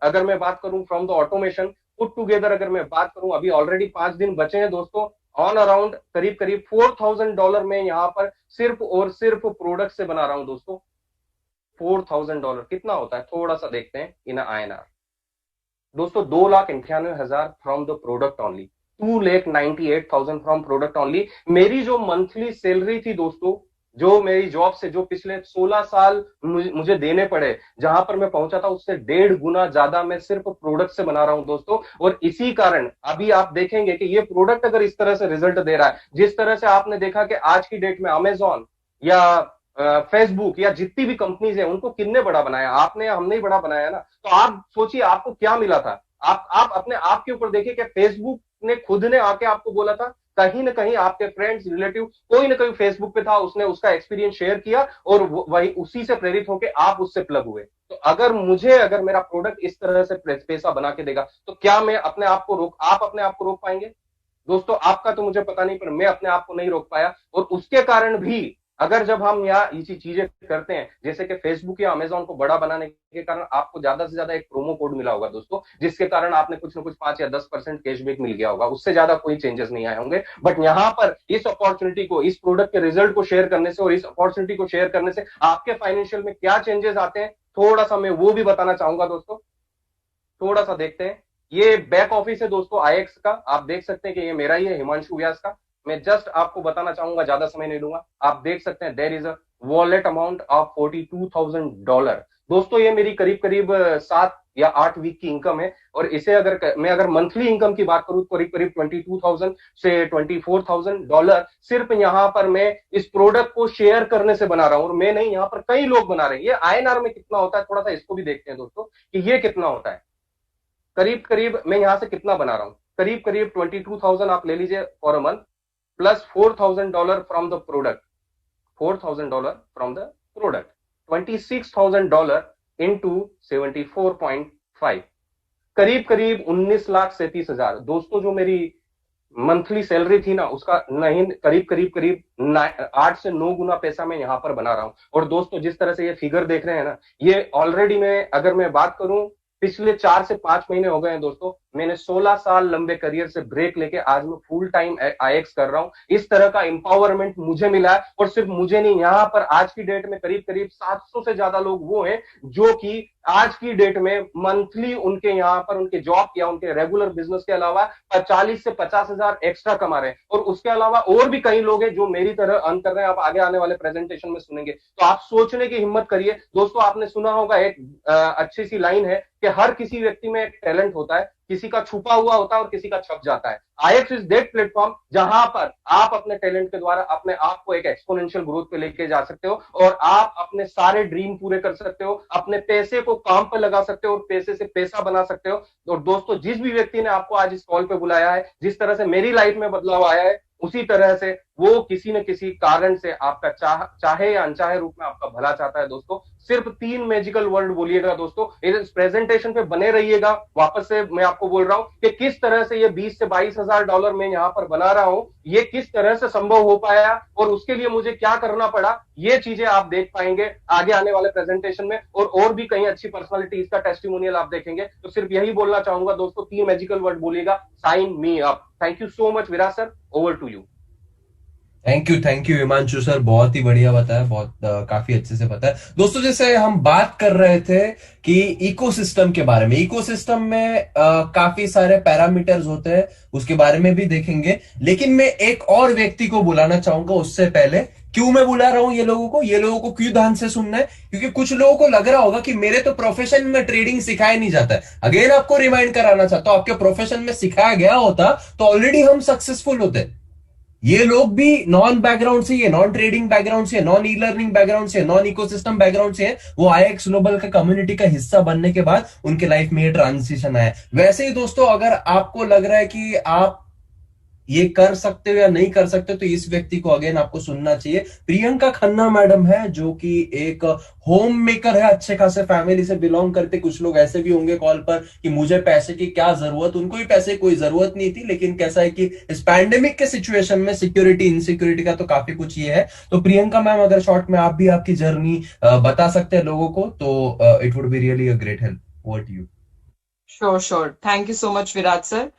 अगर मैं बात करूं from the automation put together, अगर मैं बात करूं, अभी ऑलरेडी 5 दिन बचे हैं दोस्तों, ऑन अराउंड करीब करीब $4,000 में यहाँ पर सिर्फ और सिर्फ प्रोडक्ट से बना रहा हूं दोस्तों। $4,000 कितना होता है, थोड़ा सा देखते हैं इन INR दोस्तों। 2,98,000 from the product only, 2,98,000 from product only. मेरी जो मंथली सैलरी थी दोस्तों, जो मेरी जॉब से जो पिछले 16 साल मुझे देने पड़े, जहां पर मैं पहुंचा था, उससे 1.5 गुना ज्यादा मैं सिर्फ प्रोडक्ट से बना रहा हूं दोस्तों। और इसी कारण अभी आप देखेंगे कि ये प्रोडक्ट अगर इस तरह से रिजल्ट दे रहा है, जिस तरह से आपने देखा कि आज की डेट में अमेजॉन या फेसबुक या जितनी भी कंपनीज है, उनको कितने बड़ा बनाया, आपने या हमने ही बड़ा बनाया ना। तो आप सोचिए आपको क्या मिला था। आप अपने आप के ऊपर देखिए कि फेसबुक ने खुद ने आके आपको बोला था? कहीं ना कहीं आपके फ्रेंड्स, रिलेटिव, कोई ना कोई फेसबुक पे था, उसने उसका एक्सपीरियंस शेयर किया और वही उसी से प्रेरित होकर आप उससे प्लग हुए। तो अगर मेरा प्रोडक्ट इस तरह से पैसा बना के देगा, तो क्या मैं अपने आप को रोक आप अपने आप को रोक पाएंगे? दोस्तों, आपका तो मुझे पता नहीं, पर मैं अपने आप को नहीं रोक पाया। और उसके कारण भी, अगर जब हम यहाँ ये चीजें करते हैं, जैसे कि फेसबुक या अमेजोन को बड़ा बनाने के कारण आपको ज्यादा से ज्यादा एक प्रोमो कोड मिला होगा दोस्तों, जिसके कारण आपने कुछ ना कुछ 5 या 10% कैशबैक मिल गया होगा, उससे ज्यादा कोई चेंजेस नहीं आए होंगे। बट यहाँ पर इस अपॉर्चुनिटी को, इस प्रोडक्ट के रिजल्ट को शेयर करने से और इस अपॉर्चुनिटी को शेयर करने से आपके फाइनेंशियल में क्या चेंजेस आते हैं, थोड़ा सा मैं वो भी बताना चाहूंगा दोस्तों। थोड़ा सा देखते हैं। ये बैक ऑफिस है दोस्तों आईएक्स का, आप देख सकते हैं कि ये मेरा ही है, हिमांशु व्यास का। मैं जस्ट आपको बताना चाहूंगा, ज्यादा समय नहीं लूंगा। आप देख सकते हैं there is a wallet amount of $42,000। दोस्तों, ये मेरी करीब करीब 7 या 8 वीक की इनकम है। और इसे अगर मंथली इनकम की बात करूं, तो करीब करीब 22,000 से $24,000 सिर्फ यहाँ पर मैं इस प्रोडक्ट को शेयर करने से बना रहा हूं। और मैं नहीं, यहाँ पर कई लोग बना रहे हैं। ये आईएनआर में कितना होता है, थोड़ा सा इसको भी देखते हैं दोस्तों कि ये कितना होता है। करीब करीब मैं यहां से कितना बना रहा हूं, करीब करीब 22,000 आप ले लीजिए for a month, plus $4,000 from the product, $26,000 into 74.5, करीब करीब 19,37,000। दोस्तों, जो मेरी मंथली सैलरी थी ना, उसका नहीं, करीब करीब करीब 8 से 9 गुना पैसा मैं यहां पर बना रहा हूं। और दोस्तों, जिस तरह से ये फिगर देख रहे हैं ना, ये ऑलरेडी अगर मैं बात करूं, पिछले 4 से 5 महीने हो गए हैं दोस्तों। मैंने 16 साल लंबे करियर से ब्रेक लेके आज मैं फुल टाइम आईएक्स कर रहा हूं। इस तरह का एम्पावरमेंट मुझे मिला है। और सिर्फ मुझे नहीं, यहाँ पर आज की डेट में करीब करीब 700 से ज्यादा लोग वो हैं जो कि आज की डेट में मंथली उनके यहाँ पर उनके जॉब या उनके रेगुलर बिजनेस के अलावा 40 से 50 हजार एक्स्ट्रा कमा रहे हैं। और उसके अलावा और भी कई लोग हैं जो मेरी तरह अर्न कर रहे हैं। आप आगे आने वाले प्रेजेंटेशन में सुनेंगे। तो आप सोचने की हिम्मत करिए दोस्तों। आपने सुना होगा, एक अच्छी सी लाइन है कि हर किसी व्यक्ति में एक टैलेंट होता है, किसी का छुपा हुआ होता है और किसी का छप जाता है। आईएक्स इज दैट प्लेटफॉर्म जहां पर आप अपने टैलेंट के द्वारा अपने आप को एक एक्सपोनेंशियल ग्रोथ पे लेके जा सकते हो और आप अपने सारे ड्रीम पूरे कर सकते हो, अपने पैसे को काम पर लगा सकते हो और पैसे से पैसा बना सकते हो। और दोस्तों, जिस भी व्यक्ति ने आपको आज इस कॉल पे बुलाया है, जिस तरह से मेरी लाइफ में बदलाव आया है, उसी तरह से वो किसी न किसी कारण से आपका चाहे या अनचाहे रूप में आपका भला चाहता है। दोस्तों, सिर्फ 3 मैजिकल वर्ड बोलिएगा दोस्तों, इस प्रेजेंटेशन पे बने रहिएगा। वापस से मैं आपको बोल रहा हूं कि किस तरह से ये 20 से 22 हजार डॉलर मैं यहां पर बना रहा हूं, ये किस तरह से संभव हो पाया और उसके लिए मुझे क्या करना पड़ा, ये चीजें आप देख पाएंगे आगे आने वाले प्रेजेंटेशन में। और भी कई अच्छी पर्सनालिटीज का टेस्टिमोनियल आप देखेंगे। तो सिर्फ यही बोलना चाहूंगा दोस्तों, 3 मैजिकल वर्ड बोलिएगा, sign me up. Thank you so much Viraj sir, over to you. Thank you Himanshu sir, बहुत ही बढ़िया बताया, बहुत काफी अच्छे से बताया। दोस्तों, जैसे हम बात कर रहे थे कि इकोसिस्टम के बारे में, इकोसिस्टम में काफी सारे पैरामीटर्स होते हैं, उसके बारे में भी देखेंगे। लेकिन मैं एक और व्यक्ति को बुलाना चाहूंगा उससे पहले। क्यों मैं बुला रहा हूं ये लोगों को क्यों ध्यान से सुनना है, क्योंकि कुछ लोगों को लग रहा होगा कि मेरे तो प्रोफेशन में ट्रेडिंग सिखाया नहीं जाता है। अगेन आपको रिमाइंड कराना चाहता हूं, आपके प्रोफेशन में सिखाया गया होता तो ऑलरेडी हम सक्सेसफुल होते। ये लोग भी नॉन बैकग्राउंड से, ये नॉन ट्रेडिंग बैकग्राउंड से, नॉन ई लर्निंग बैकग्राउंड से, नॉन इकोसिस्टम बैकग्राउंड से, वो आईएक्स ग्लोबल का कम्युनिटी का हिस्सा बनने के बाद उनके लाइफ में ये ट्रांजिशन आया। वैसे ही दोस्तों, अगर आपको लग रहा है कि आप ये कर सकते हो या नहीं कर सकते, तो इस व्यक्ति को अगेन आपको सुनना चाहिए। प्रियंका खन्ना मैडम है, जो कि एक होम मेकर है, अच्छे खासे फैमिली से बिलोंग करते। कुछ लोग ऐसे भी होंगे कॉल पर कि मुझे पैसे की क्या जरूरत, उनको भी पैसे की कोई जरूरत नहीं थी। लेकिन कैसा है कि इस पैंडेमिक के सिचुएशन में सिक्योरिटी इनसिक्योरिटी का तो काफी कुछ ये है। तो प्रियंका मैम, अगर शॉर्ट में आप भी आपकी जर्नी बता सकते हैं लोगों को, तो it would be really a great help. Over to you. Sure sure, thank you so much Viraj sir.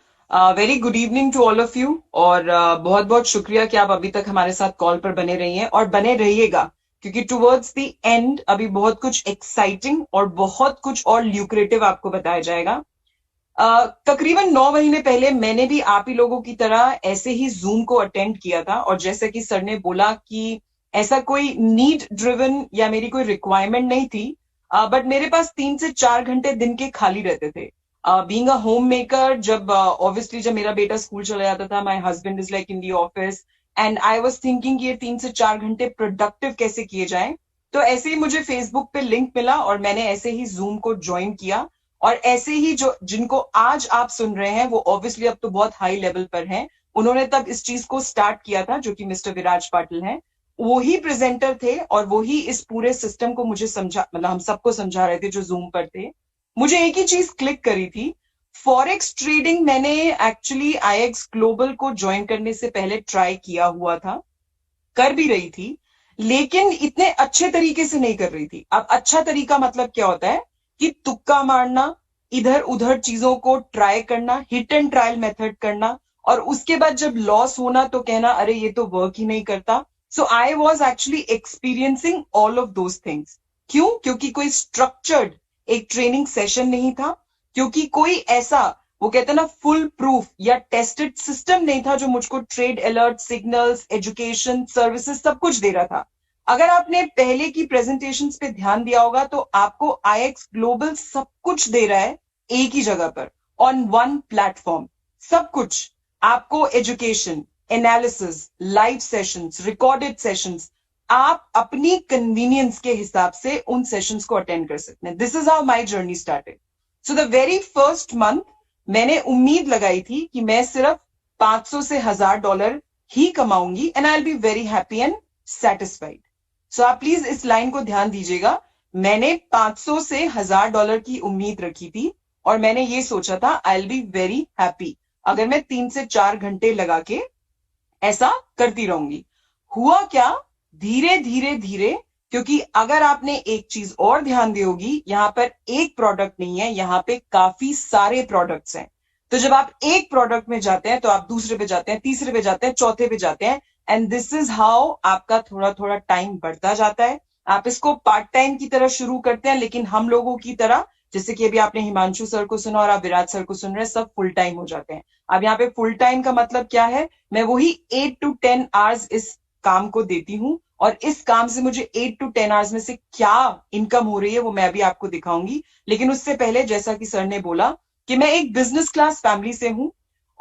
Very good evening to all of you. और बहुत बहुत शुक्रिया कि आप अभी तक हमारे साथ कॉल पर बने रही हैं और बने रहिएगा, क्योंकि टुवर्ड्स द एंड अभी बहुत कुछ एक्साइटिंग और बहुत कुछ और ल्यूक्रेटिव आपको बताया जाएगा। तकरीबन 9 महीने पहले मैंने भी आप ही लोगों की तरह ऐसे ही जूम को अटेंड किया था। और जैसे कि सर ने बोला कि ऐसा कोई नीड ड्रिवन या मेरी कोई रिक्वायरमेंट नहीं थी, बट मेरे पास 3 से 4 घंटे दिन के खाली रहते थे। बीइंग अ होम मेकर, जब ऑब्वियसली जब मेरा बेटा स्कूल चला जाता था, my husband is like in the office, and I was thinking ये 3 से 4 घंटे प्रोडक्टिव कैसे किए जाएं। तो ऐसे ही मुझे फेसबुक पे लिंक मिला और मैंने ऐसे ही जूम को ज्वाइन किया। और ऐसे ही जो जिनको आज आप सुन रहे हैं वो ऑब्वियसली अब तो बहुत हाई लेवल पर हैं, उन्होंने तब इस चीज को स्टार्ट किया था, जो कि मिस्टर विराज पाटिल हैं। वो ही प्रेजेंटर थे और वो ही इस पूरे सिस्टम को मुझे समझा, मतलब हम सबको समझा रहे थे जो जूम पर थे। मुझे एक ही चीज क्लिक करी थी, फॉरेक्स ट्रेडिंग मैंने एक्चुअली आईएक्स ग्लोबल को ज्वाइन करने से पहले ट्राई किया हुआ था, कर भी रही थी, लेकिन इतने अच्छे तरीके से नहीं कर रही थी। अब अच्छा तरीका मतलब क्या होता है कि तुक्का मारना, इधर उधर चीजों को ट्राई करना, हिट एंड ट्रायल मेथड करना, और उसके बाद जब लॉस होना तो कहना अरे ये तो वर्क ही नहीं करता। So I was actually experiencing all of those things. क्यों? क्योंकि कोई स्ट्रक्चर्ड एक ट्रेनिंग सेशन नहीं था, क्योंकि कोई ऐसा, वो कहते हैं ना, फुल प्रूफ या टेस्टेड सिस्टम नहीं था जो मुझको trade alert, signals, education, services सब कुछ दे रहा था। अगर आपने पहले की प्रेजेंटेशंस पे ध्यान दिया होगा तो आपको आईएक्स ग्लोबल सब कुछ दे रहा है एक ही जगह पर, ऑन वन प्लेटफॉर्म। सब कुछ आपको, education, analysis, live sessions, recorded sessions, आप अपनी कन्वीनियंस के हिसाब से उन सेशंस को अटेंड कर सकते हैं। This is how my journey started. So the very first month मैंने उम्मीद लगाई थी कि मैं सिर्फ 500 से $1000 ही कमाऊंगी and I will be very happy and satisfied. So आप प्लीज इस लाइन को ध्यान दीजिएगा। मैंने 500 से $1000 की उम्मीद रखी थी और मैंने ये सोचा था आई विल बी वेरी हैप्पी अगर मैं 3 से 4 घंटे लगा के ऐसा करती रहूंगी। हुआ क्या, धीरे धीरे धीरे, क्योंकि अगर आपने एक चीज और ध्यान दी होगी, यहां पर एक प्रोडक्ट नहीं है, यहां पे काफी सारे प्रोडक्ट्स हैं। तो जब आप एक प्रोडक्ट में जाते हैं तो आप दूसरे पे जाते हैं, तीसरे पे जाते हैं, चौथे पे जाते हैं, एंड दिस इज हाउ आपका थोड़ा थोड़ा टाइम बढ़ता जाता है। आप इसको पार्ट टाइम की तरह शुरू करते हैं, लेकिन हम लोगों की तरह, जैसे कि अभी आपने हिमांशु सर को सुना और आप विराज सर को सुन रहे हैं, सब फुल टाइम हो जाते हैं। अब यहाँ पे फुल टाइम का मतलब क्या है, मैं वही 8 to 10 आवर्स इस काम को देती हूँ, और इस काम से मुझे 8 to 10 आवर्स में से क्या इनकम हो रही है वो मैं अभी आपको दिखाऊंगी। लेकिन उससे पहले, जैसा कि सर ने बोला कि मैं एक बिजनेस क्लास फैमिली से हूं,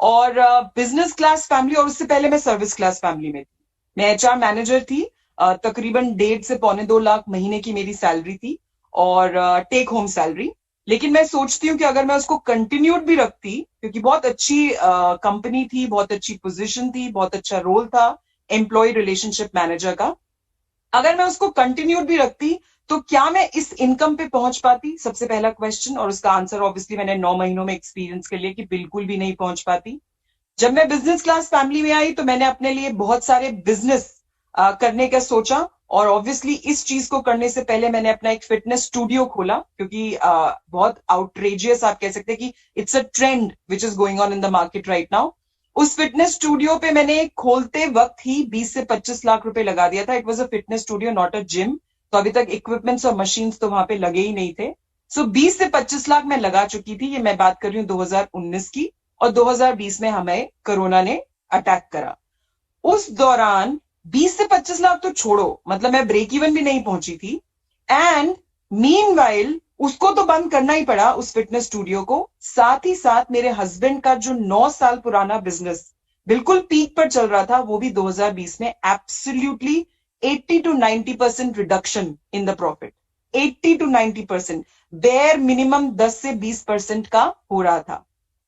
और बिजनेस क्लास फैमिली, और उससे पहले मैं सर्विस क्लास फैमिली में थी। मैं एचआर मैनेजर थी, तकरीबन 1.5 से पौने 2 लाख महीने की मेरी सैलरी थी, और टेक होम सैलरी। लेकिन मैं सोचती हूँ कि अगर मैं उसको कंटिन्यूड भी रखती, क्योंकि बहुत अच्छी कंपनी थी, बहुत अच्छी पोजीशन थी, बहुत अच्छा रोल था एम्प्लॉय रिलेशनशिप मैनेजर का, अगर मैं उसको कंटिन्यूड भी रखती तो क्या मैं इस इनकम पे पहुंच पाती? सबसे पहला क्वेश्चन, और उसका आंसर ऑब्वियसली मैंने 9 महीनों में एक्सपीरियंस कर लिया कि बिल्कुल भी नहीं पहुंच पाती। जब मैं बिजनेस क्लास फैमिली में आई तो मैंने अपने लिए बहुत सारे बिजनेस करने का सोचा, और ऑब्वियसली इस चीज को करने से पहले मैंने अपना एक फिटनेस स्टूडियो खोला, क्योंकि बहुत आउटरेजियस आप कह सकते हैं कि it's a trend which is going on in the market right now. उस फिटनेस स्टूडियो पे मैंने खोलते वक्त ही 20 से 25 लाख रुपए लगा दिया था। It was a fitness studio, not a gym. तो अभी तक इक्विपमेंट्स और मशीन्स तो वहां पे लगे ही नहीं थे। सो 20 से 25 लाख मैं लगा चुकी थी। ये मैं बात कर रही हूँ 2019 की, और 2020 में हमें कोरोना ने अटैक करा। उस दौरान 20 से 25 लाख तो छोड़ो, मतलब मैं ब्रेक इवन भी नहीं पहुंची थी। एंड मीनवाइल उसको तो बंद करना ही पड़ा, उस फिटनेस स्टूडियो को। साथ ही साथ मेरे हस्बैंड का जो 9 साल पुराना बिजनेस बिल्कुल पीक पर चल रहा था, वो भी 2020 में absolutely 80 to 90% reduction in the profit. 80 to 90%, bare minimum 10 से 20% का हो रहा था।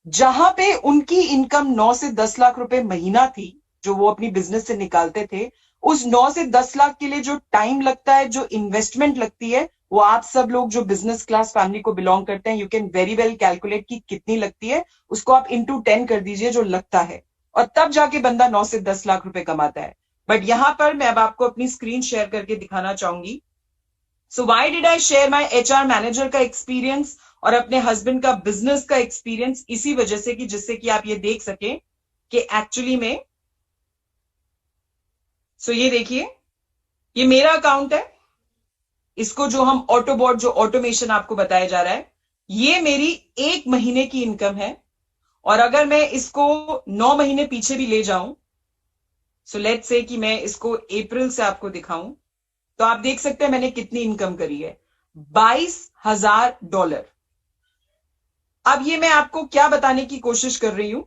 जहां पे उनकी इनकम 9 से 10 लाख रुपए महीना थी, जो वो अपनी बिजनेस से निकालते थे, उस 9 से 10 लाख के लिए जो टाइम लगता है, जो इन्वेस्टमेंट लगती है, वो आप सब लोग जो बिजनेस क्लास फैमिली को बिलोंग करते हैं, you can very well calculate की कितनी लगती है। उसको आप इंटू 10 कर दीजिए जो लगता है, और तब जाके बंदा 9 से 10 लाख रुपए कमाता है। बट यहां पर मैं अब आपको अपनी स्क्रीन शेयर करके दिखाना चाहूंगी। So why did I share my HR manager का एक्सपीरियंस और अपने हस्बैंड का बिजनेस का एक्सपीरियंस? इसी वजह से कि जिससे कि आप ये देख सके कि एक्चुअली में, सो ये देखिए, ये मेरा अकाउंट है। इसको जो हम ऑटोबॉट, जो ऑटोमेशन आपको बताया जा रहा है, ये मेरी 1 महीने की इनकम है। और अगर मैं इसको 9 महीने पीछे भी ले जाऊं, सो लेट्स से कि मैं इसको अप्रैल से आपको दिखाऊं, तो आप देख सकते हैं मैंने कितनी इनकम करी है, $22,000। अब ये मैं आपको क्या बताने की कोशिश कर रही हूं,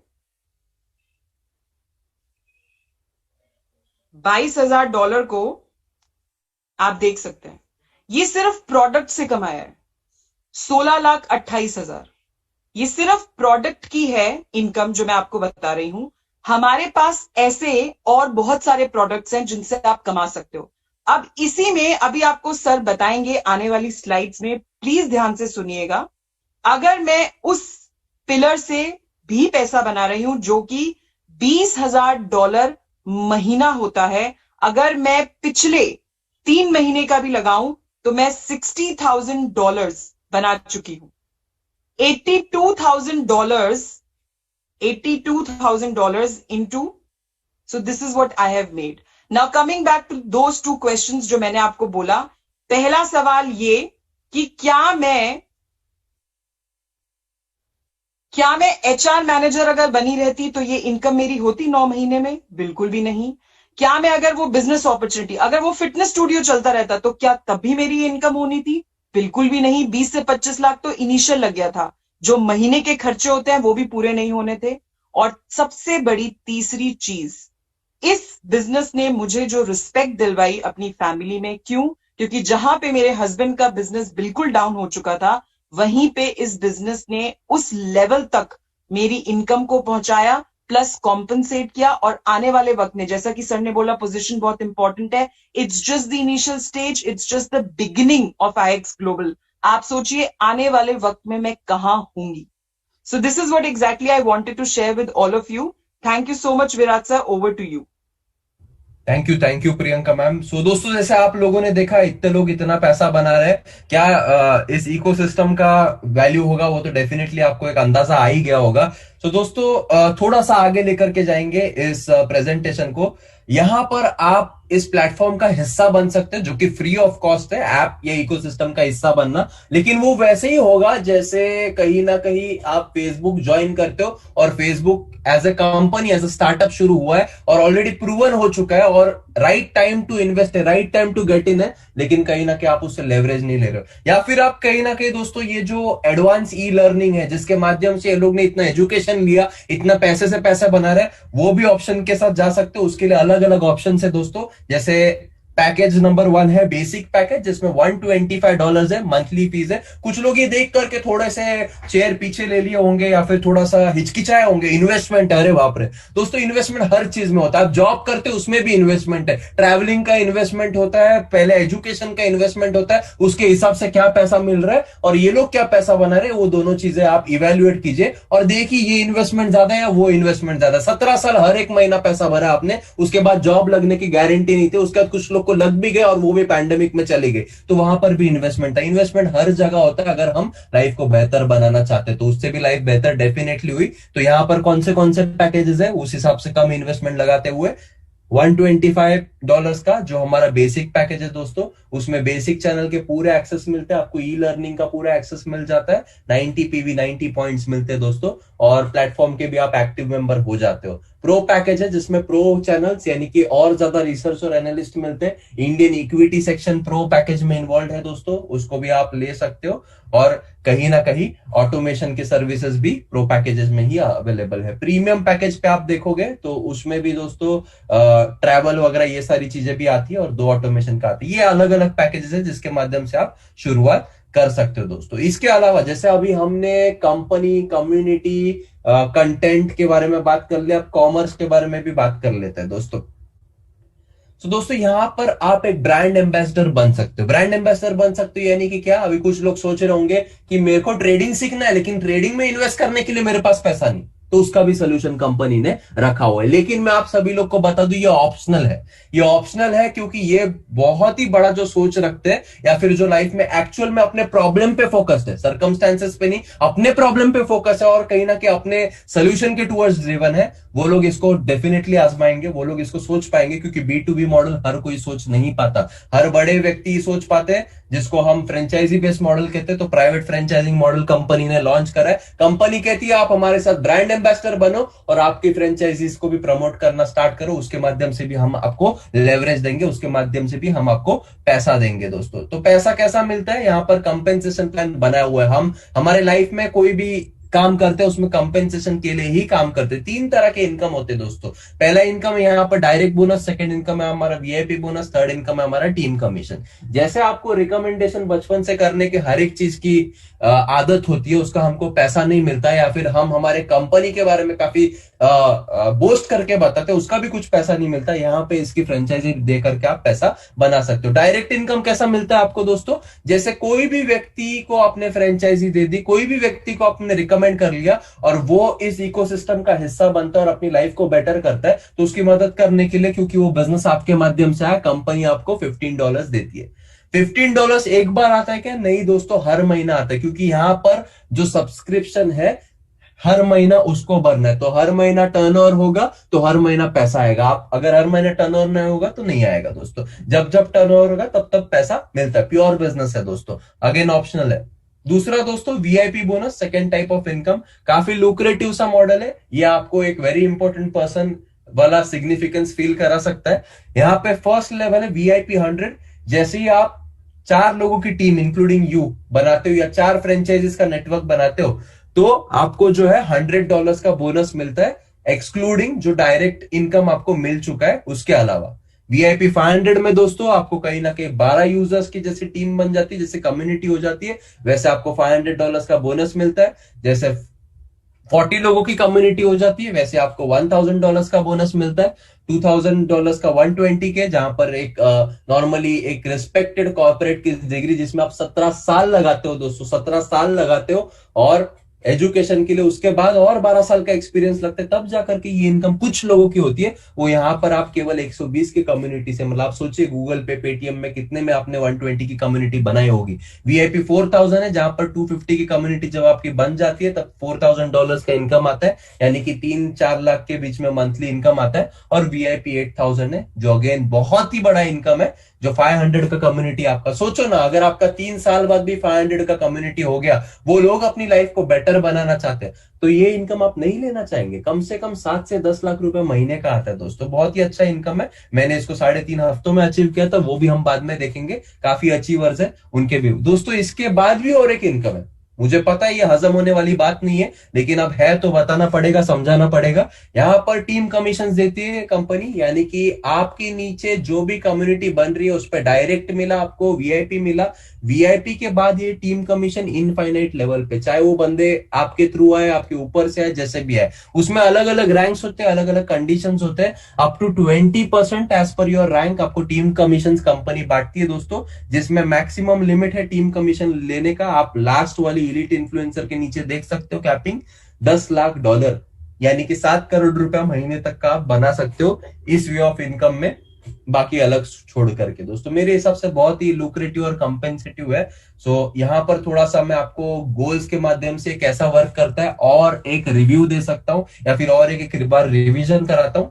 $22,000 को आप देख सकते हैं, ये सिर्फ प्रोडक्ट से कमाया है। 16,28,000। ये सिर्फ प्रोडक्ट की है इनकम जो मैं आपको बता रही हूं। हमारे पास ऐसे और बहुत सारे प्रोडक्ट्स हैं जिनसे आप कमा सकते हो। अब इसी में अभी आपको सर बताएंगे आने वाली स्लाइड्स में, प्लीज ध्यान से सुनिएगा। अगर मैं उस पिलर से भी पैसा बना रही हूं जो कि $20,000 महीना होता है, अगर मैं पिछले 3 महीने का भी लगाऊं तो मैं $60,000 बना चुकी हूं। $82,000, $82,000 into, so this is what I have made. Now coming back to those two questions जो मैंने आपको बोला, पहला सवाल ये कि क्या मैं एचआर मैनेजर अगर बनी रहती तो ये इनकम मेरी होती 9 महीने में? बिल्कुल भी नहीं। क्या मैं अगर वो बिजनेस अपॉर्चुनिटी, अगर वो फिटनेस स्टूडियो चलता रहता तो क्या तब भी मेरी इनकम होनी थी? बिल्कुल भी नहीं। 20 से 25 लाख तो इनिशियल लग गया था, जो महीने के खर्चे होते हैं वो भी पूरे नहीं होने थे। और सबसे बड़ी तीसरी चीज, इस बिजनेस ने मुझे जो रिस्पेक्ट दिलवाई अपनी फैमिली में, क्यों? क्योंकि जहां पे मेरे हस्बैंड का बिजनेस बिल्कुल डाउन हो चुका था, वहीं पे इस बिजनेस ने उस लेवल तक मेरी इनकम को पहुंचाया, प्लस कॉम्पनसेट किया। और आने वाले वक्त में, जैसा कि सर ने बोला, पोजीशन बहुत इंपॉर्टेंट है। It's just the initial stage, it's just the beginning of IX global. आप सोचिए आने वाले वक्त में मैं कहां होंगी। So this is what exactly I wanted to share with all of you. Thank you so much Virat sir, over to you. Thank you Priyanka ma'am. So दोस्तों, जैसे आप लोगों ने देखा, इतने लोग इतना पैसा बना रहे हैं, क्या इस इकोसिस्टम का वैल्यू होगा वो तो डेफिनेटली आपको एक अंदाजा आ ही गया होगा। सो दोस्तों, थोड़ा सा आगे लेकर के जाएंगे इस प्रेजेंटेशन को। यहां पर आप इस प्लेटफॉर्म का हिस्सा बन सकते हैं, जो कि फ्री ऑफ कॉस्ट है, ऐप या इकोसिस्टम का हिस्सा बनना। लेकिन वो वैसे ही होगा जैसे कहीं ना कहीं आप फेसबुक ज्वाइन करते हो और Facebook as a company, as a startup शुरू हुआ है और ऑलरेडी प्रूवन हो चुका है और राइट टाइम टू इन्वेस्ट है, right time to get in है, लेकिन कहीं ना कहीं आप उससे लेवरेज नहीं ले रहे हो। या फिर आप कहीं ना कहीं दोस्तों, ये जो एडवांस ई लर्निंग है जिसके माध्यम से ये लोग ने इतना एजुकेशन लिया, इतना पैसे से पैसा बना रहे, वो भी ऑप्शन के साथ जा सकते हो। उसके लिए अलग अलग ऑप्शन है दोस्तों। जैसे पैकेज नंबर 1 है बेसिक पैकेज, जिसमें $125 है, मंथली फीस है। कुछ लोग ये देख करके थोड़े से चेयर पीछे ले लिए होंगे या फिर थोड़ा सा हिचकिचाए होंगे, इन्वेस्टमेंट, अरे बाप रे। दोस्तों, इन्वेस्टमेंट हर चीज में होता है। आप जॉब करते हो उसमें भी इन्वेस्टमेंट है, ट्रैवलिंग का इन्वेस्टमेंट होता है, पहले एजुकेशन का इन्वेस्टमेंट होता है, उसके हिसाब से क्या पैसा मिल रहा है और ये लोग क्या पैसा बना रहे हैं, वो दोनों चीजें आप इवेल्युएट कीजिए और देखिए ये इन्वेस्टमेंट ज्यादा है या वो इन्वेस्टमेंट ज्यादा। 17 साल हर एक महीना पैसा भरा आपने, उसके बाद जॉब लगने की गारंटी नहीं थी, उसके बाद कुछ लोग को लग भी गए और वो भी पैंडेमिक में चले गए, तो वहां पर भी इन्वेस्टमेंट है। इन्वेस्टमेंट हर जगह होता है। अगर हम लाइफ को बेहतर बनाना चाहते हैं तो उससे भी लाइफ बेहतर डेफिनेटली हुई। तो यहां पर कौन से पैकेजेस है, उस हिसाब से कम इन्वेस्टमेंट लगाते हुए $125 का जो हमारा बेसिक पैकेज है दोस्तों, उसमें बेसिक चैनल के पूरे एक्सेस मिलते हैं, आपको ई लर्निंग का पूरा एक्सेस मिल जाता है, 90 पीवी 90 पॉइंट्स मिलते हैं दोस्तों, और प्लेटफॉर्म के भी आप एक्टिव मेंबर हो जाते हो। प्रो पैकेज है जिसमें प्रो चैनल्स यानी कि और ज्यादा रिसर्च और एनालिस्ट मिलते हैं। Indian equity section pro package में इन्वॉल्व है दोस्तों, उसको भी आप ले सकते हो। और कहीं ना कहीं ऑटोमेशन की सर्विसेज भी प्रो पैकेजेस में ही अवेलेबल है। प्रीमियम पैकेज पे आप देखोगे तो उसमें भी दोस्तों ट्रैवल वगैरह ये सारी चीजें भी आती है और 2 ऑटोमेशन का आती है। ये अलग अलग पैकेजेस है जिसके माध्यम से आप शुरुआत कर सकते हो दोस्तों। इसके अलावा जैसे अभी हमने कंपनी, कम्युनिटी, कंटेंट के बारे में बात कर लिया, अब कॉमर्स के बारे में भी बात कर लेते हैं दोस्तों। तो दोस्तों, यहां पर आप एक ब्रांड एम्बेसडर बन सकते हो। ब्रांड एम्बेसडर बन सकते हो यानी कि क्या, अभी कुछ लोग सोच रहे होंगे कि मेरे को ट्रेडिंग सीखना है लेकिन ट्रेडिंग में इन्वेस्ट करने के लिए मेरे पास पैसा नहीं, तो उसका भी सोल्यूशन कंपनी ने रखा हुआ है। लेकिन मैं आप सभी लोग को बता दूं, ये ऑप्शनल है। ये ऑप्शनल है क्योंकि ये बहुत ही बड़ा जो सोच रखते हैं या फिर जो लाइफ में एक्चुअल में अपने प्रॉब्लम पे फोकस्ड है, सर्कमस्टेंसेस पे नहीं, अपने प्रॉब्लम पे फोकस है और कहीं ना कहीं अपने सोल्यूशन के टुवर्ड्स ड्रिवन है, वो लोग इसको डेफिनेटली आजमाएंगे, वो लोग इसको सोच पाएंगे। क्योंकि B2B मॉडल हर कोई सोच नहीं पाता, हर बड़े व्यक्ति सोच पाते हैं, जिसको हम फ्रेंचाइजी बेस्ड मॉडल कहते हैं। तो प्राइवेट फ्रेंचाइजिंग मॉडल कंपनी ने लॉन्च करा है। कंपनी कहती है आप हमारे साथ ब्रांड एम्बेसडर बनो और आपकी फ्रेंचाइजीज को भी प्रमोट करना स्टार्ट करो, उसके माध्यम से भी हम आपको लेवरेज देंगे, उसके माध्यम से भी हम आपको पैसा देंगे दोस्तों। तो पैसा कैसा मिलता है, यहाँ पर कंपेंसेशन प्लान बनाया हुआ है। हम हमारे लाइफ में कोई भी काम करते हैं उसमें कंपेंसेशन के लिए ही काम करते हैं। तीन तरह के इनकम होते हैं दोस्तों। पहला इनकम है यहाँ पर डायरेक्ट बोनस, सेकंड इनकम है हमारा वीआईपी बोनस, थर्ड इनकम है हमारा टीम कमीशन। जैसे आपको रिकमेंडेशन बचपन से करने के हर एक चीज की आदत होती है, उसका हमको पैसा नहीं मिलता, या फिर हम हमारे कंपनी के बारे में काफी बोस्ट करके बताते हैं, उसका भी कुछ पैसा नहीं मिलता। यहाँ पे इसकी फ्रेंचाइजी दे करके आप पैसा बना सकते हो। डायरेक्ट इनकम कैसा मिलता है आपको दोस्तों? जैसे कोई भी व्यक्ति को आपने फ्रेंचाइजी दे दी, कोई भी व्यक्ति को आपने रिकमेंड कर लिया और वो इस इकोसिस्टम का हिस्सा बनता है और अपनी लाइफ को बेटर करता है, तो उसकी मदद करने के लिए, क्योंकि वो बिजनेस आपके माध्यम से आया, कंपनी आपको $15 देती है। $15 एक बार आता है क्या? नहीं दोस्तों, हर महीना आता है, क्योंकि यहां पर जो सब्सक्रिप्शन है हर महीना उसको भरना है। तो हर महीना टर्नओवर होगा तो हर महीना पैसा आएगा। आप अगर हर महीना टर्नओवर नहीं होगा तो नहीं आएगा दोस्तों। जब जब टर्नओवर होगा तब तब पैसा मिलता है। प्योर बिजनेस है दोस्तों, अगेन ऑप्शनल है। दूसरा दोस्तों VIP bonus, second type of income, काफी लुक्रेटिव सा मॉडल है। ये आपको एक वेरी इंपॉर्टेंट पर्सन वाला सिग्निफिकेंस फील करा सकता है। यहाँ पे फर्स्ट लेवल है वीआईपी 100। जैसे ही आप 4 लोगों की टीम इंक्लूडिंग यू बनाते हो या 4 फ्रेंचाइजीज का नेटवर्क बनाते हो, तो आपको जो है $100 का बोनस मिलता है, एक्सक्लूडिंग जो डायरेक्ट इनकम आपको मिल चुका है उसके अलावा। वीआईपी 500 में दोस्तों आपको कहीं ना कहीं 12 यूजर्स की जैसे टीम बन जाती है, जैसे कम्युनिटी हो जाती है, वैसे आपको $500 का बोनस मिलता है। जैसे 40 लोगों की कम्युनिटी हो जाती है, वैसे आपको $1000 का बोनस मिलता है। $2000 का 120 के, जहां पर एक नॉर्मली एक रिस्पेक्टेड कॉर्पोरेट की डिग्री, जिसमें आप 17 साल लगाते हो दोस्तों, 17 साल लगाते हो, और एजुकेशन के लिए उसके बाद और 12 साल का एक्सपीरियंस लगता है, तब जाकर के ये इनकम कुछ लोगों की होती है। वो यहाँ पर आप केवल 120 की कम्युनिटी से, मतलब आप सोचिए गूगल पे, पेटीएम में कितने में आपने 120 की कम्युनिटी बनाई होगी। वीआईपी 4000 है, जहां पर 250 की कम्युनिटी जब आपकी बन जाती है तब $4000 का इनकम आता है, यानी कि 3-4 लाख के बीच में मंथली इनकम आता है। और वीआईपी 8000 है, जो अगेन बहुत ही बड़ा इनकम है, जो 500 का कम्युनिटी आपका। सोचो ना, अगर आपका 3 साल बाद भी 500 का कम्युनिटी हो गया, वो लोग अपनी लाइफ को बेटर बनाना चाहते हैं, तो ये इनकम आप नहीं लेना चाहेंगे? कम से कम 7 से 10 लाख रुपए महीने का आता है दोस्तों, बहुत ही अच्छा इनकम है। मैंने इसको 3.5 हफ्तों में अचीव किया था, वो भी हम बाद में देखेंगे। काफी अचीवर्स है उनके भी दोस्तों। इसके बाद भी और एक इनकम है, मुझे पता है ये हजम होने वाली बात नहीं है, लेकिन अब है तो बताना पड़ेगा, समझाना पड़ेगा। यहां पर टीम कमीशन देती है कंपनी, यानी कि आपके नीचे जो भी कम्युनिटी बन रही है उस पर डायरेक्ट मिला आपको, वीआईपी मिला। वीआईपी के बाद ये टीम कमीशन इनफाइनाइट लेवल पे, चाहे वो बंदे आपके थ्रू आए, आपके ऊपर से आए, जैसे भी आए, उसमें अलग अलग रैंक्स होते हैं, अलग अलग कंडीशन होते हैं। Up to 20% as per your rank आपको टीम कमीशन कंपनी बांटती है दोस्तों, जिसमें मैक्सिमम लिमिट है टीम कमीशन लेने का। आप लास्ट वाली इलीट इन्फ्लुएंसर के नीचे देख सकते हो कैपिंग $10 लाख, यानी कि 7 करोड़ रुपया महीने तक का आप बना सकते हो इस वे ऑफ इनकम में, बाकी अलग छोड़ करके दोस्तों। मेरे हिसाब से बहुत ही लुक्रेटिव और कंपेंसेटिव है। सो यहाँ पर थोड़ा सा मैं आपको गोल्स के माध्यम से कैसा वर्क करता है और एक रिव्यू दे सकता हूं, या फिर और एक बार रिवीजन कराता हूं।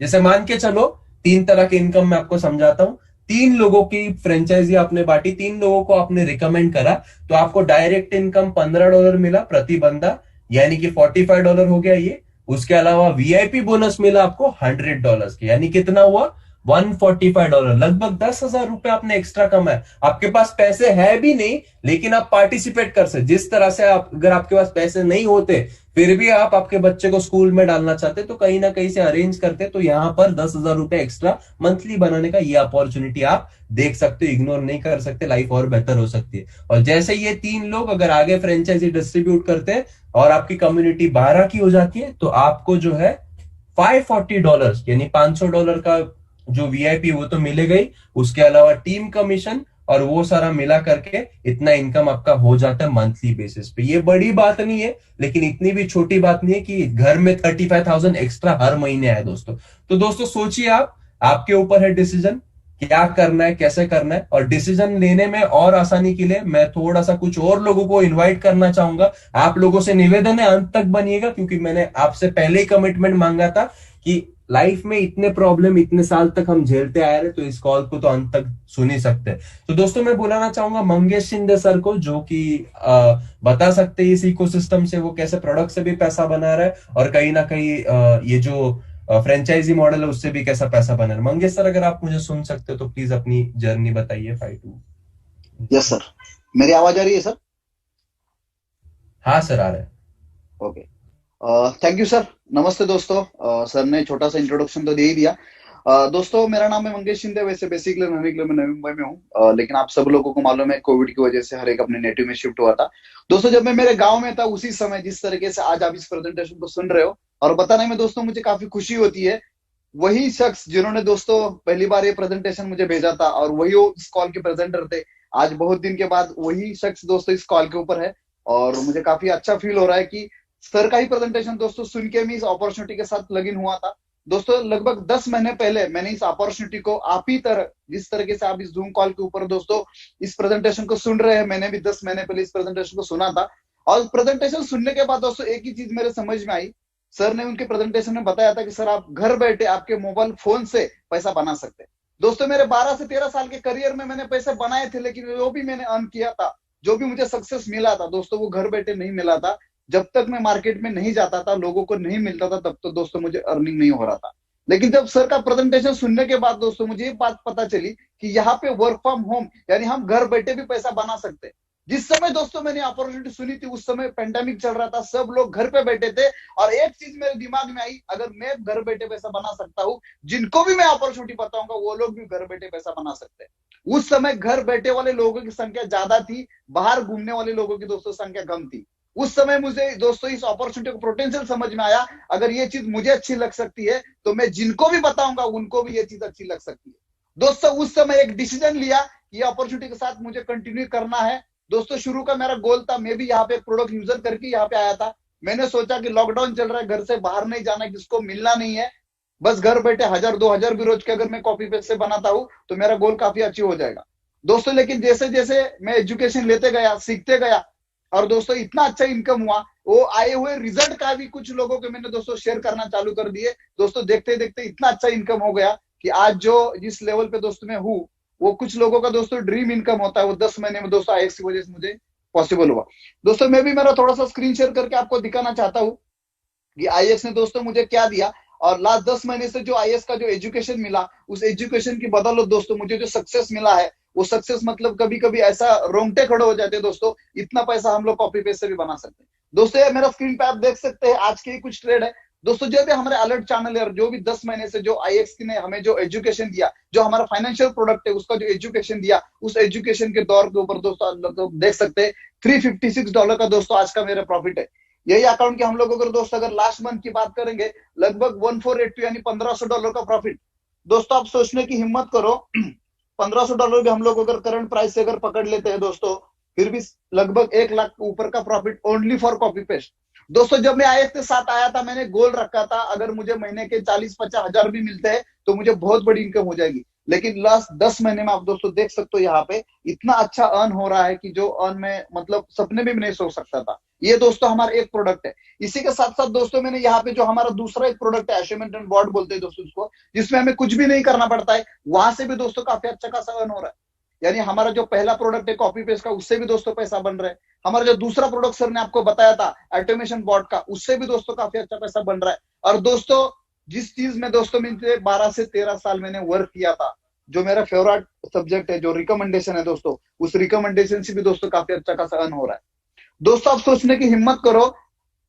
जैसे मान के चलो 3 तरह के इनकम मैं आपको समझाता हूं। 3 लोगों की फ्रेंचाइजी आपने बांटी, 3 लोगों को आपने रिकमेंड करा, तो आपको डायरेक्ट इनकम $15 मिला प्रति बंदा, यानी कि $45 हो गया ये। उसके अलावा वीआईपी बोनस मिला आपको $100 के, यानी कितना हुआ $145, लगभग $10,000 आपने एक्स्ट्रा कमाया। आपके पास पैसे है भी नहीं, लेकिन आप पार्टिसिपेट कर सकते। जिस तरह से आप, अगर आपके पास पैसे नहीं होते फिर भी आप आपके बच्चे को स्कूल में डालना चाहते तो कहीं ना कहीं से अरेंज करते, तो यहां पर $10,000 एक्स्ट्रा मंथली बनाने का ये अपॉर्चुनिटी आप देख सकते हो, इग्नोर नहीं कर सकते, लाइफ और बेहतर हो सकती है। और जैसे ये 3 लोग अगर आगे फ्रेंचाइजी डिस्ट्रीब्यूट करते हैं और आपकी कम्युनिटी 12 की हो जाती है, तो आपको जो है $540 यानी $500 का जो वीआईपी वो तो मिलेगा ही, उसके अलावा टीम कमीशन और वो सारा मिला करके इतना इनकम आपका हो जाता है मंथली बेसिस पे। ये बड़ी बात नहीं है, लेकिन इतनी भी छोटी बात नहीं है कि घर में 35,000 एक्स्ट्रा हर महीने आए दोस्तों। तो दोस्तों सोचिए, आप, आपके ऊपर है डिसीजन क्या करना है, कैसे करना है। और डिसीजन लेने में और आसानी के लिए मैं थोड़ा सा कुछ और लोगों को इन्वाइट करना चाहूंगा। आप लोगों से निवेदन है अंत तक बनिएगा, क्योंकि मैंने आपसे पहले ही कमिटमेंट मांगा था कि लाइफ में इतने प्रॉब्लम इतने साल तक हम झेलते आए रहे, तो इस कॉल को तो अंत तक सुन ही सकते हैं। तो दोस्तों मैं बुलाना चाहूंगा मंगेश शिंदे सर को, जो कि बता सकते हैं इस इकोसिस्टम से वो कैसे प्रोडक्ट से भी पैसा बना रहा है और कहीं ना कहीं ये जो फ्रेंचाइजी मॉडल है उससे भी कैसा पैसा बना रहा है। मंगेश सर, अगर आप मुझे सुन सकते हो तो प्लीज अपनी जर्नी बताइए 5 to। यस सर, मेरी आवाज आ रही है सर? हाँ सर, आ रहा है। Okay, thank you sir. नमस्ते दोस्तों। सर ने छोटा सा इंट्रोडक्शन तो दे ही दिया। दोस्तों, मेरा नाम है मंगेश शिंदे। वैसे बेसिकली रहने के लिए मैं नवी मुंबई में हूँ, लेकिन आप सब लोगों को मालूम है कोविड की वजह से हर एक अपने नेटिव में शिफ्ट हुआ था। दोस्तों, जब मैं मेरे गांव में था उसी समय जिस तरीके से आज आप इस प्रेजेंटेशन को सुन रहे हो, और बताने में दोस्तों मुझे काफी खुशी होती है। वही शख्स जिन्होंने दोस्तों पहली बार ये प्रेजेंटेशन मुझे भेजा था और वही वो इस कॉल के प्रेजेंटर थे, आज बहुत दिन के बाद वही शख्स दोस्तों इस कॉल के ऊपर है। और मुझे काफी अच्छा फील हो रहा है कि सर का ही प्रेजेंटेशन दोस्तों सुन के मैं इस अपॉर्चुनिटी के साथ लग इन हुआ था। दोस्तों, लगभग 10 महीने पहले मैंने इस अपॉर्चुनिटी को आप ही तरह, जिस तरीके से आप इस जूम कॉल के ऊपर दोस्तों इस प्रेजेंटेशन को सुन रहे हैं, मैंने भी 10 महीने पहले इस प्रेजेंटेशन को सुना था। और प्रेजेंटेशन सुनने के बाद दोस्तों एक ही चीज मेरे समझ में आई। सर ने उनके प्रेजेंटेशन में बताया था कि सर आप घर बैठे आपके मोबाइल फोन से पैसा बना सकते हैं। दोस्तों, मेरे 12 से 13 साल के करियर में मैंने पैसे बनाए थे, लेकिन जो भी मैंने अर्न किया था, जो भी मुझे सक्सेस मिला था दोस्तों, वो घर बैठे नहीं मिला था। जब तक मैं मार्केट में नहीं जाता था, लोगों को नहीं मिलता था, तब तो दोस्तों मुझे अर्निंग नहीं हो रहा था। लेकिन जब सर का प्रेजेंटेशन सुनने के बाद दोस्तों मुझे ये बात पता चली कि यहाँ पे वर्क फ्रॉम होम, यानी हम घर बैठे भी पैसा बना सकते हैं। जिस समय दोस्तों मैंने अपॉर्चुनिटी सुनी थी, उस समय पेंडेमिक चल रहा था, सब लोग घर पे बैठे थे। और एक चीज मेरे दिमाग में आई, अगर मैं घर बैठे पैसा बना सकता हूँ, जिनको भी मैं अपॉर्चुनिटी बताऊंगा वो लोग भी घर बैठे पैसा बना सकते हैं। उस समय घर बैठे वाले लोगों की संख्या ज्यादा थी, बाहर घूमने वाले लोगों की दोस्तों संख्या कम थी। उस समय मुझे दोस्तों इस अपॉर्चुनिटी को पोटेंशियल समझ में आया, अगर ये चीज मुझे अच्छी लग सकती है तो मैं जिनको भी बताऊंगा उनको भी ये चीज अच्छी लग सकती है। दोस्तों, उस समय एक डिसीजन लिया कि अपॉर्चुनिटी के साथ मुझे कंटिन्यू करना है। दोस्तों, शुरू का मेरा गोल था, मैं भी यहाँ पे प्रोडक्ट यूजर करके यहाँ पे आया था। मैंने सोचा कि लॉकडाउन चल रहा है, घर से बाहर नहीं जाना, किसको मिलना नहीं है, बस घर बैठे 1000-2000 भी रोज के अगर मैं कॉपी पेस्ट से बनाता हूँ तो मेरा गोल काफी अचीव हो जाएगा। दोस्तों, लेकिन जैसे जैसे मैं एजुकेशन लेते गया, सीखते गया, और दोस्तों इतना अच्छा इनकम हुआ, वो आए हुए रिजल्ट का भी कुछ लोगों के मैंने दोस्तों शेयर करना चालू कर दिए। दोस्तों, देखते देखते इतना अच्छा इनकम हो गया कि आज जो जिस लेवल पे दोस्तों मैं हूँ, वो कुछ लोगों का दोस्तों ड्रीम इनकम होता है, वो 10 महीने में दोस्तों आईएएस की वजह से मुझे पॉसिबल हुआ। दोस्तों, मैं भी मेरा थोड़ा सा स्क्रीन शेयर करके आपको दिखाना चाहता हूँ कि आईएएस ने दोस्तों मुझे क्या दिया। और लास्ट 10 महीने से जो आईएएस का जो एजुकेशन मिला, उस एजुकेशन की बदौलत दोस्तों मुझे जो सक्सेस मिला है, वो सक्सेस मतलब कभी कभी ऐसा रोंगटे खड़े हो जाते हैं दोस्तों, इतना पैसा हम लोग कॉपी पेस्ट से भी बना सकते हैं। दोस्तों, ये मेरा स्क्रीन पे आप देख सकते हैं, आज के कुछ ट्रेड है। दोस्तों, जो भी हमारे अलर्ट चैनल है, और जो भी 10 महीने से जो आईएएस ने हमें जो एजुकेशन दिया, जो हमारा फाइनेंशियल प्रोडक्ट है उसका जो एजुकेशन दिया, उस एजुकेशन के दौर के ऊपर दोस्तों देख सकते हैं $356 का दोस्तों आज का मेरा प्रॉफिट है। यही अकाउंट की हम लोग अगर दोस्तों अगर लास्ट मंथ की बात करेंगे, लगभग 1482 यानी $1500 का प्रॉफिट। दोस्तों, आप सोचने की हिम्मत करो, $1500 भी हम लोग अगर करंट प्राइस से अगर पकड़ लेते हैं दोस्तों, फिर भी लगभग 1 लाख के ऊपर का profit only for copy paste. दोस्तों, जब मैं आईएएस के साथ आया था, मैंने गोल रखा था अगर मुझे महीने के 40-50 हजार भी मिलते हैं तो मुझे बहुत बड़ी इनकम हो जाएगी। लेकिन लास्ट 10 महीने में आप दोस्तों देख सकते हो, यहाँ पे इतना अच्छा अर्न हो रहा है कि जो अर्न में मतलब सपने में भी नहीं सोच सकता था। ये दोस्तों हमारा एक प्रोडक्ट है। इसी के साथ साथ दोस्तों मैंने यहाँ पे जो हमारा दूसरा एक प्रोडक्ट है, अचीवमेंट एंड बोर्ड बोलते हैं दोस्तों इसको, जिसमें हमें कुछ भी नहीं करना पड़ता है, वहां से भी दोस्तों काफी अच्छा खासा अर्न हो रहा है। यानी हमारा जो पहला प्रोडक्ट है कॉपी पेस्ट का, उससे भी दोस्तों पैसा बन रहा है। हमारा जो दूसरा प्रोडक्ट सर ने आपको बताया था ऑटोमेशन बॉट का, उससे भी दोस्तों काफी अच्छा पैसा बन रहा है। और दोस्तों, जिस चीज में दोस्तों मैंने 12 से 13 साल मैंने वर्क किया था, जो मेरा फेवरेट सब्जेक्ट है, जो रिकमेंडेशन है दोस्तों, उस रिकमेंडेशन से भी दोस्तों काफी अच्छा खासा अर्न हो रहा है। दोस्तों, आप सोचने की हिम्मत करो,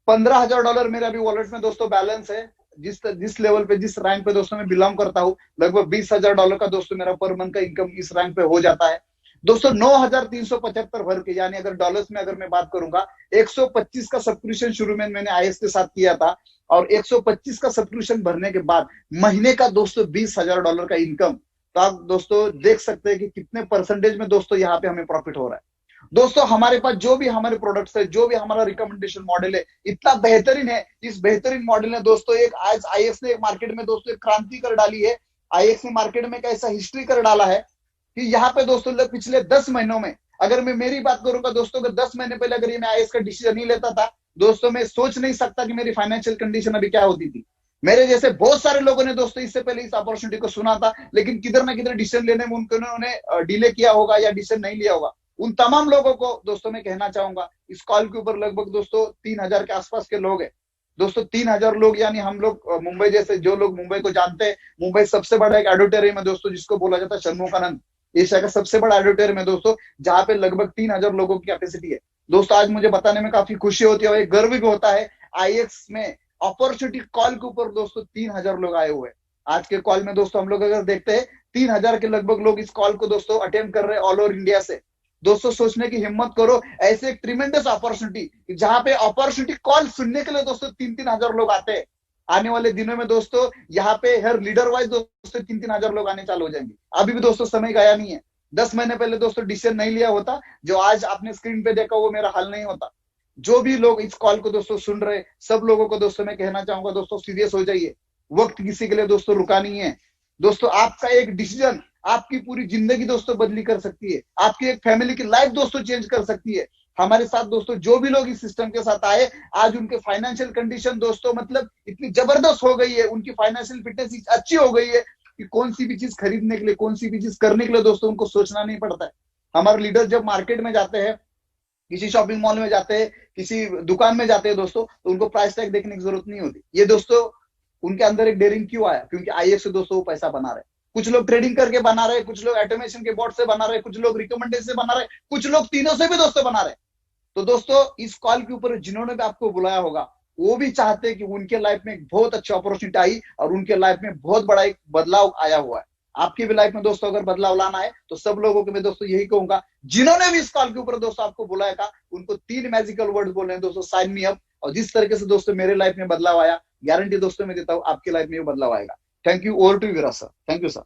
$15,000 मेरे अभी वॉलेट में दोस्तों बैलेंस है। जिस लेवल पे, जिस रैंक पे दोस्तों मैं बिलोंग करता हूँ, लगभग $20,000 का दोस्तों मेरा पर मंथ का इनकम इस रैंक पे हो जाता है। दोस्तों, 9,375 भर के, यानी अगर डॉलर्स में अगर मैं बात करूंगा, 125 का सब्सक्रिप्शन शुरू में मैंने आईएएस के साथ किया था, और 125 का सब्सक्रिप्शन भरने के बाद महीने का दोस्तों $20,000 का इनकम। तो आप दोस्तों देख सकते हैं कि कितने परसेंटेज में दोस्तों यहाँ पे हमें प्रॉफिट हो रहा है। दोस्तों, हमारे पास जो भी हमारे प्रोडक्ट्स है, जो भी हमारा रिकमेंडेशन मॉडल है, इतना बेहतरीन है। इस बेहतरीन मॉडल ने दोस्तों एक आज आईएएस ने एक मार्केट में दोस्तों एक क्रांति कर डाली है। आईएएस ने मार्केट में एक ऐसा हिस्ट्री कर डाला है कि यहाँ पे दोस्तों पिछले 10 महीनों में, अगर मैं मेरी बात करूंगा दोस्तों, अगर 10 महीने पहले अगर ये मैं आईएएस का डिसीजन नहीं लेता था दोस्तों, मैं सोच नहीं सकता कि मेरी फाइनेंशियल कंडीशन अभी क्या होती थी। मेरे जैसे बहुत सारे लोगों ने दोस्तों इससे पहले इस अपॉर्चुनिटी को सुना था, लेकिन किधर ना किधर डिसीजन लेने में उन्होंने डिले किया होगा या डिसीजन नहीं लिया होगा। उन तमाम लोगों को दोस्तों मैं कहना चाहूंगा, इस कॉल के ऊपर लगभग दोस्तों 3000 के आसपास के लोग हैं। दोस्तों 3000 लोग, यानी हम लोग मुंबई जैसे, जो लोग मुंबई को जानते हैं, मुंबई सबसे बड़ा एक ऑडिटोरियम है दोस्तों, जिसको बोला जाता है षणमुखानंद, एशिया का सबसे बड़ा ऑडिटोरियम है दोस्तों, जहाँ पे लगभग 3000 लोगों की कैपेसिटी है। दोस्तों, आज मुझे बताने में काफी खुशी होती है और एक गर्व भी होता है, आईएक्स में अपॉर्चुनिटी कॉल के ऊपर दोस्तों 3,000 लोग आए हुए हैं। आज के कॉल में दोस्तों हम लोग अगर देखते हैं 3,000 के लगभग लोग इस कॉल को दोस्तों अटेंड कर रहे हैं ऑल ओवर इंडिया से। दोस्तों सोचने की हिम्मत करो, ऐसे एक ट्रिमेंडस अपॉर्चुनिटी जहां पे अपॉर्चुनिटी कॉल सुनने के लिए दोस्तों 3,000 लोग आते हैं। आने वाले दिनों में दोस्तों यहाँ पे हर लीडर वाइज दोस्तों 3,000 लोग आने चालू हो जाएंगे। अभी भी दोस्तों समय गया नहीं है। 10 महीने पहले दोस्तों डिसीजन नहीं लिया होता, जो आज आपने स्क्रीन पे देखा वो मेरा हल नहीं होता। जो भी लोग इस कॉल को दोस्तों सुन रहे, सब लोगों को दोस्तों मैं कहना चाहूंगा दोस्तों सीरियस हो जाइए। वक्त किसी के लिए दोस्तों रुका नहीं है। दोस्तों आपका एक डिसीजन आपकी पूरी जिंदगी दोस्तों बदली कर सकती है, आपकी एक फैमिली की लाइफ दोस्तों चेंज कर सकती है। हमारे साथ दोस्तों जो भी लोग इस सिस्टम के साथ आए, आज उनके फाइनेंशियल कंडीशन दोस्तों मतलब इतनी जबरदस्त हो गई है, उनकी फाइनेंशियल फिटनेस अच्छी हो गई है कि कौन सी भी चीज खरीदने के लिए, कौन सी भी चीज करने के लिए दोस्तों उनको सोचना नहीं पड़ता है। हमारे लीडर जब मार्केट में जाते हैं, किसी शॉपिंग मॉल में जाते हैं, किसी दुकान में जाते हैं दोस्तों, तो उनको प्राइस टैग देखने की जरूरत नहीं होती। ये दोस्तों उनके अंदर एक डेयरिंग क्यों आया? क्योंकि आईएएस से दोस्तों वो पैसा बना रहे। कुछ लोग ट्रेडिंग करके बना रहे, कुछ लोग ऑटोमेशन के बोर्ड से बना रहे, कुछ लोग रिकमेंडेशन से बना रहे, कुछ लोग तीनों से भी दोस्तों बना रहे। तो दोस्तों इस कॉल के ऊपर जिन्होंने भी आपको बुलाया होगा, वो भी चाहते हैं कि उनके लाइफ में एक बहुत अच्छी अपॉर्चुनिटी आई और उनके लाइफ में बहुत बड़ा एक बदलाव आया हुआ है। आपकी भी लाइफ में दोस्तों अगर बदलाव लाना है तो सब लोगों को मैं दोस्तों यही कहूंगा, जिन्होंने भी इस कॉल के ऊपर दोस्तों आपको बुलाया था, उनको 3 मैजिकल वर्ड बोले हैं दोस्तों, साइन मी अप। और जिस तरीके से दोस्तों मेरे लाइफ में बदलाव आया, गारंटी दोस्तों मैं देता हूं आपकी लाइफ में भी बदलाव आएगा। Thank you. Over to Viraj sir. Thank you sir.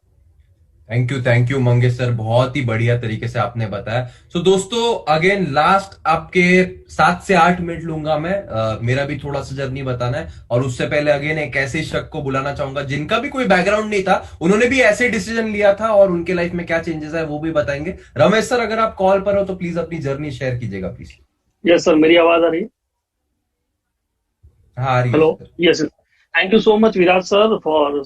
Thank you Mangesh sir, बहुत ही बढ़िया तरीके से आपने बताया। सो दोस्तों अगेन लास्ट आपके 7 से 8 मिनट लूंगा मैं, मेरा भी थोड़ा सा जर्नी बताना है। और उससे पहले अगेन एक ऐसे शख्स को बुलाना चाहूंगा जिनका भी कोई बैकग्राउंड नहीं था, उन्होंने भी ऐसे डिसीजन लिया था और उनके लाइफ में क्या चेंजेस है वो भी बताएंगे। रमेश सर अगर आप कॉल पर हो तो प्लीज अपनी जर्नी शेयर कीजिएगा प्लीज। यस सर, मेरी आवाज आ रही है? हाँ आ रही है hello. Sir. Yes, thank you so much Viraj sir for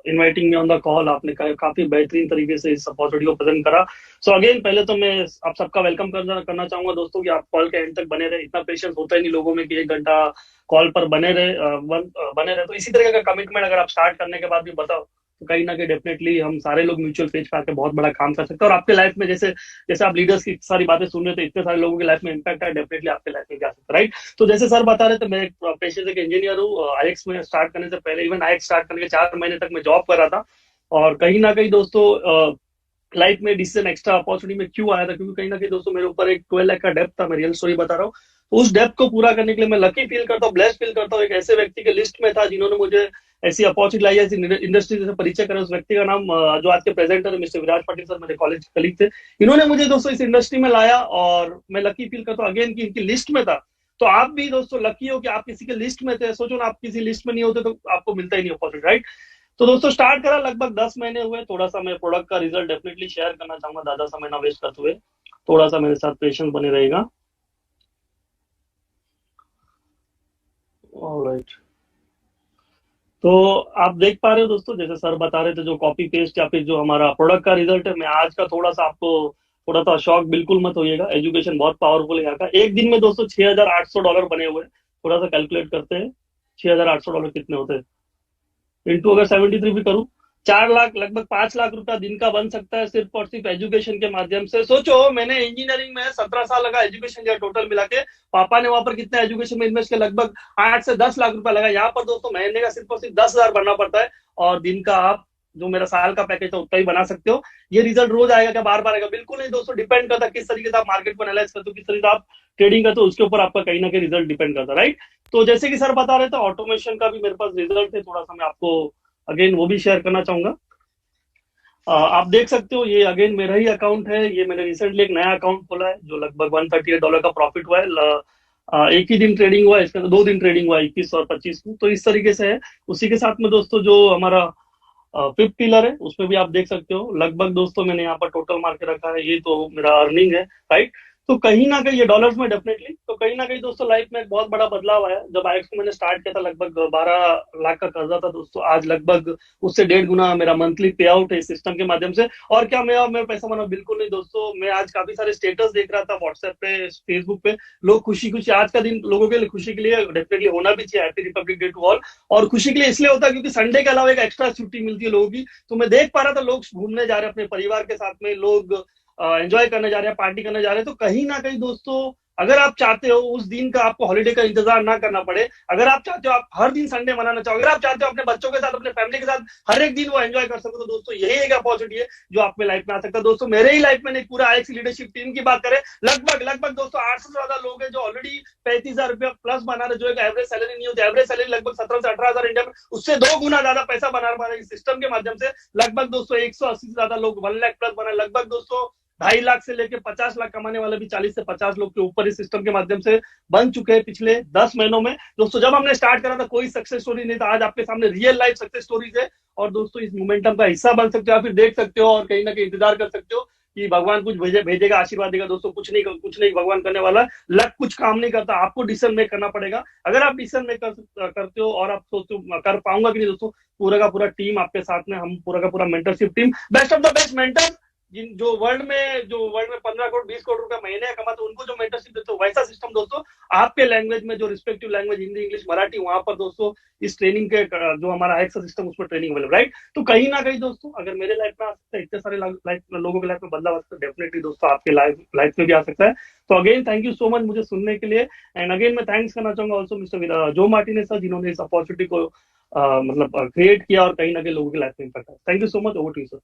inviting me on the call. आपने काफी बेहतरीन तरीके से इस अपॉर्चुनिटी को प्रेजेंट करा। सो अगेन पहले तो मैं आप सबका वेलकम करना चाहूंगा दोस्तों कि आप कॉल के एंड तक बने रहे। इतना पेशेंस होता ही नहीं लोगों में कि 1 घंटा कॉल पर बने रहे। तो इसी तरह का कमिटमेंट अगर आप स्टार्ट करने के बाद भी बताओ तो कहीं ना कहीं डेफिनेटली हम सारे लोग म्यूचुअल पेज पे आके बहुत बड़ा काम कर सकते हैं। और आपके लाइफ में जैसे जैसे आप लीडर्स की सारी बातें सुन रहे थे, इतने सारे लोगों की लाइफ में इम्पैक्ट है, डेफिनेटली आपके लाइफ में जा सकता है, राइट? तो जैसे सर बता रहे थे, मैं एक पेशे से इंजीनियर हूँ। आईएक्स में स्टार्ट करने से पहले, इवन आईएक्स स्टार्ट करने के 4 महीने तक मैं जॉब कर रहा था। और कहीं ना कहीं दोस्तों लाइफ में डिसीजन एक्स्ट्रा अपॉर्चुनिटी में क्यों आया था, क्योंकि कहीं ना कहीं दोस्तों मेरे ऊपर एक 12 लाख का डेप्थ था। मैं रियल स्टोरी बता रहा हूँ। तो उस डेप्थ को पूरा करने के लिए मैं लकी फील करता हूँ, ब्लेस्ड फील करता हूँ। एक ऐसे व्यक्ति के लिस्ट में था जिन्होंने मुझे ऐसी अपॉर्चुनिटी लाई, ऐसी इंडस्ट्री से परिचय करा। उस व्यक्ति का नाम जो आज के प्रेजेंटर है मिस्टर विराज पाटिल सर, मेरे कॉलेज कलीग थे। इन्होंने मुझे दोस्तों इस इंडस्ट्री में लाया और मैं लकी फील करता हूँ अगेन कि इनकी लिस्ट में था। तो आप भी दोस्तों लकी हो कि आप किसी के लिस्ट में थे। सोचो ना, आप किसी लिस्ट में नहीं होते तो आपको मिलता ही नहीं अपॉर्चुनिटी, राइट? तो दोस्तों स्टार्ट करा, लगभग 10 महीने हुए। थोड़ा सा मैं प्रोडक्ट का रिजल्ट डेफिनेटली शेयर करना चाहूंगा, ज्यादा समय ना वेस्ट करते हुए। थोड़ा सा मेरे साथ पेशेंस बने रहेगा। ऑलराइट, तो आप देख पा रहे हो दोस्तों, जैसे सर बता रहे थे, जो कॉपी पेस्ट या फिर जो हमारा प्रोडक्ट का रिजल्ट है। मैं आज का थोड़ा सा आपको थोड़ा सा शॉक बिल्कुल मत होइएगा, एजुकेशन बहुत पावरफुल है यहाँ का। एक दिन में दोस्तों $6,800 बने हुए। थोड़ा सा कैलकुलेट करते हैं, $6,800 कितने होते हैं इंटू अगर 73 भी करूं, 4 लाख, लगभग 5 लाख रुपया दिन का बन सकता है सिर्फ और सिर्फ एजुकेशन के माध्यम से। सोचो, मैंने इंजीनियरिंग में 17 साल लगा एजुकेशन का टोटल मिला के। पापा ने वहां पर कितना एजुकेशन में इन्वेस्ट किया, लगभग 8 से 10 लाख रुपया लगा। यहाँ पर दोस्तों महीने का सिर्फ और सिर्फ 10,000 भरना पड़ता है और दिन का आप जो मेरा साल का पैकेज है उतना ही बना सकते हो। ये रिजल्ट रोज आएगा क्या, बार बार आएगा? बिल्कुल नहीं दोस्तों, डिपेंड करता है किस तरीके से आप मार्केट को एनालाइज करते हो, किस तरीके से आप ट्रेडिंग करते हो, उसके ऊपर आपका कहीं ना कहीं रिजल्ट डिपेंड करता है, राइट? तो जैसे कि सर बता रहे थे, ऑटोमेशन का भी मेरे पास रिजल्ट है। थोड़ा सा मैं आपको अगेन वो भी शेयर करना चाहूंगा। आप देख सकते हो, ये अगेन मेरा ही अकाउंट है। ये मैंने रिसेंटली एक नया अकाउंट खोला है जो लगभग $138 का प्रॉफिट हुआ है। एक ही दिन ट्रेडिंग हुआ है, इसके अंदर 2 दिन ट्रेडिंग हुआ है, 21 और 25 को। तो इस तरीके से है। उसी के साथ में दोस्तों जो हमारा 5th पिलर है, उसमें भी आप देख सकते हो लगभग दोस्तों मैंने यहाँ पर टोटल मार के रखा है। ये तो मेरा अर्निंग है, राइट? तो कहीं ना कहीं ये डॉलर्स में डेफिनेटली, तो कहीं ना कहीं दोस्तों लाइफ में एक बहुत बड़ा बदलाव आया। जब आईएक्स को मैंने स्टार्ट किया था, लगभग 12 लाख का कर्जा था दोस्तों। आज लगभग उससे 1.5 गुना मेरा मंथली पे आउट है इस सिस्टम के माध्यम से। और क्या मैं पैसा बना? बिल्कुल नहीं दोस्तों। मैं आज काफी सारे स्टेटस देख रहा था व्हाट्सएप पे, फेसबुक पे, लोग खुशी खुशी, आज का दिन लोगों के लिए खुशी के लिए डेफिनेटली होना भी चाहिए। Happy republic day to all. और खुशी के लिए इसलिए होता है क्योंकि संडे के अलावा एक एक्स्ट्रा छुट्टी मिलती है लोगों की। तो मैं देख पा रहा था लोग घूमने जा रहे हैं अपने परिवार के साथ में, लोग एंजॉय करने जा रहे हैं, पार्टी करने जा रहे हैं। तो कहीं ना कहीं दोस्तों अगर आप चाहते हो उस दिन का आपको हॉलीडे का इंतजार ना करना पड़े, अगर आप चाहते हो आप हर दिन संडे मनाना चाहो, अगर आप चाहते हो अपने बच्चों के साथ अपने फैमिली के साथ हर एक दिन वो एंजॉय कर सको, तो दोस्तों यही एक अपॉर्चुनिटी है जो आप में लाइफ में आ सकता है। दोस्तों मेरे ही लाइफ में एक पूरा आईएक्स लीडरशिप टीम की बात करें, लगभग लगभग दोस्तों 800 से ज्यादा लोग हैं जो ऑलरेडी 35,000 रुपया प्लस बना रहे, जो एक एवरेज सैलरी नहीं होती, एवरेज सैलरी लगभग 17 से 18,000 इंडिया में, उससे 2 गुना ज्यादा पैसा बना पा रहे हैं इस सिस्टम के माध्यम से। लगभग दोस्तों 180 से ज्यादा लोग 1 लाख प्लस बना, लगभग दोस्तों 2.5 लाख से लेकर 50 लाख कमाने वाले भी 40 से 50 लोग के ऊपर इस सिस्टम के माध्यम से बन चुके हैं पिछले 10 महीनों में। दोस्तों जब हमने स्टार्ट करा था कोई सक्सेस स्टोरी नहीं था, आज आपके सामने रियल लाइफ सक्सेस स्टोरीज है, और दोस्तों इस मोमेंटम का हिस्सा बन सकते हो, या फिर देख सकते हो और कहीं ना कहीं इंतजार कर सकते हो कि भगवान कुछ भेजेगा, आशीर्वाद देगा। दोस्तों कुछ नहीं भगवान करने वाला, लक कुछ काम नहीं करता, आपको डिसीजन मेक करना पड़ेगा। अगर आप डिसीजन मेक करते हो और आप सोचते हो कर पाऊंगा कि नहीं, दोस्तों पूरा का पूरा टीम आपके साथ में, हम पूरा का पूरा mentorship team, best of the best mentor जो वर्ल्ड में 15 करोड़ 20 करोड़ रुपया महीने कमाते उनको जो मेंटरशिप देते हो, वैसा सिस्टम दोस्तों आपके लैंग्वेज में, जो respective language Hindi English Marathi, वहां पर दोस्तों इस ट्रेनिंग के जो हमारा एक्स सिस्टम उसमें ट्रेनिंग अवेलेबल, राइट। तो कहीं ना कहीं दोस्तों अगर मेरे लाइफ में आ सकता है, इतने सारे लोगों के लाइफ में बदलाव आ सकता है, डेफिनेटली दोस्तों आपके लाइफ में भी आ सकता है। तो again thank you so much मुझे सुनने के लिए, एंड अगेन मैं थैंक्स करना चाहूंगा ऑल्सो मिस्टर जो मार्टिनेज सर, जिन्होंने इस अपॉर्चुनिटी को मतलब क्रिएट किया और कहीं ना कहीं लोगों की लाइफ में impact. Thank you so much, over to you sir.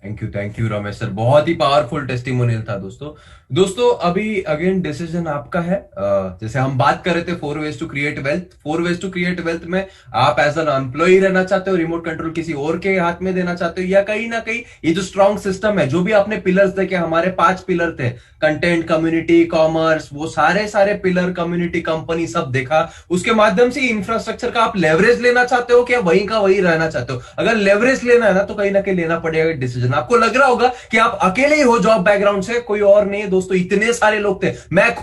Thank you Ramesh sir, बहुत ही पावरफुल टेस्टिमोनियल था दोस्तों। दोस्तों अभी अगेन डिसीजन आपका है। जैसे हम बात कर रहे थे 4 ways to create wealth, 4 ways to create wealth में आप एज एन एम्प्लॉय रहना चाहते हो, रिमोट कंट्रोल किसी और के हाथ में देना चाहते हो, या कहीं ना कहीं ये जो स्ट्रॉन्ग सिस्टम है, जो भी आपने पिलर्स देखे, हमारे 5 पिलर थे, कंटेंट, कम्युनिटी, कॉमर्स, वो सारे पिलर, कम्युनिटी, कंपनी, सब देखा, उसके माध्यम से इंफ्रास्ट्रक्चर का आप लेवरेज लेना चाहते हो, क्या वहीं का वहीं रहना चाहते हो? अगर लेवरेज लेना है ना, तो कहीं ना कहीं लेना पड़ेगा डिसीजन। आपको लग रहा होगा कि आप अकेले ही हो जॉब बैकग्राउंड से, कोई और नहीं है दोस्तों, इतने सारे लोग थे। मैं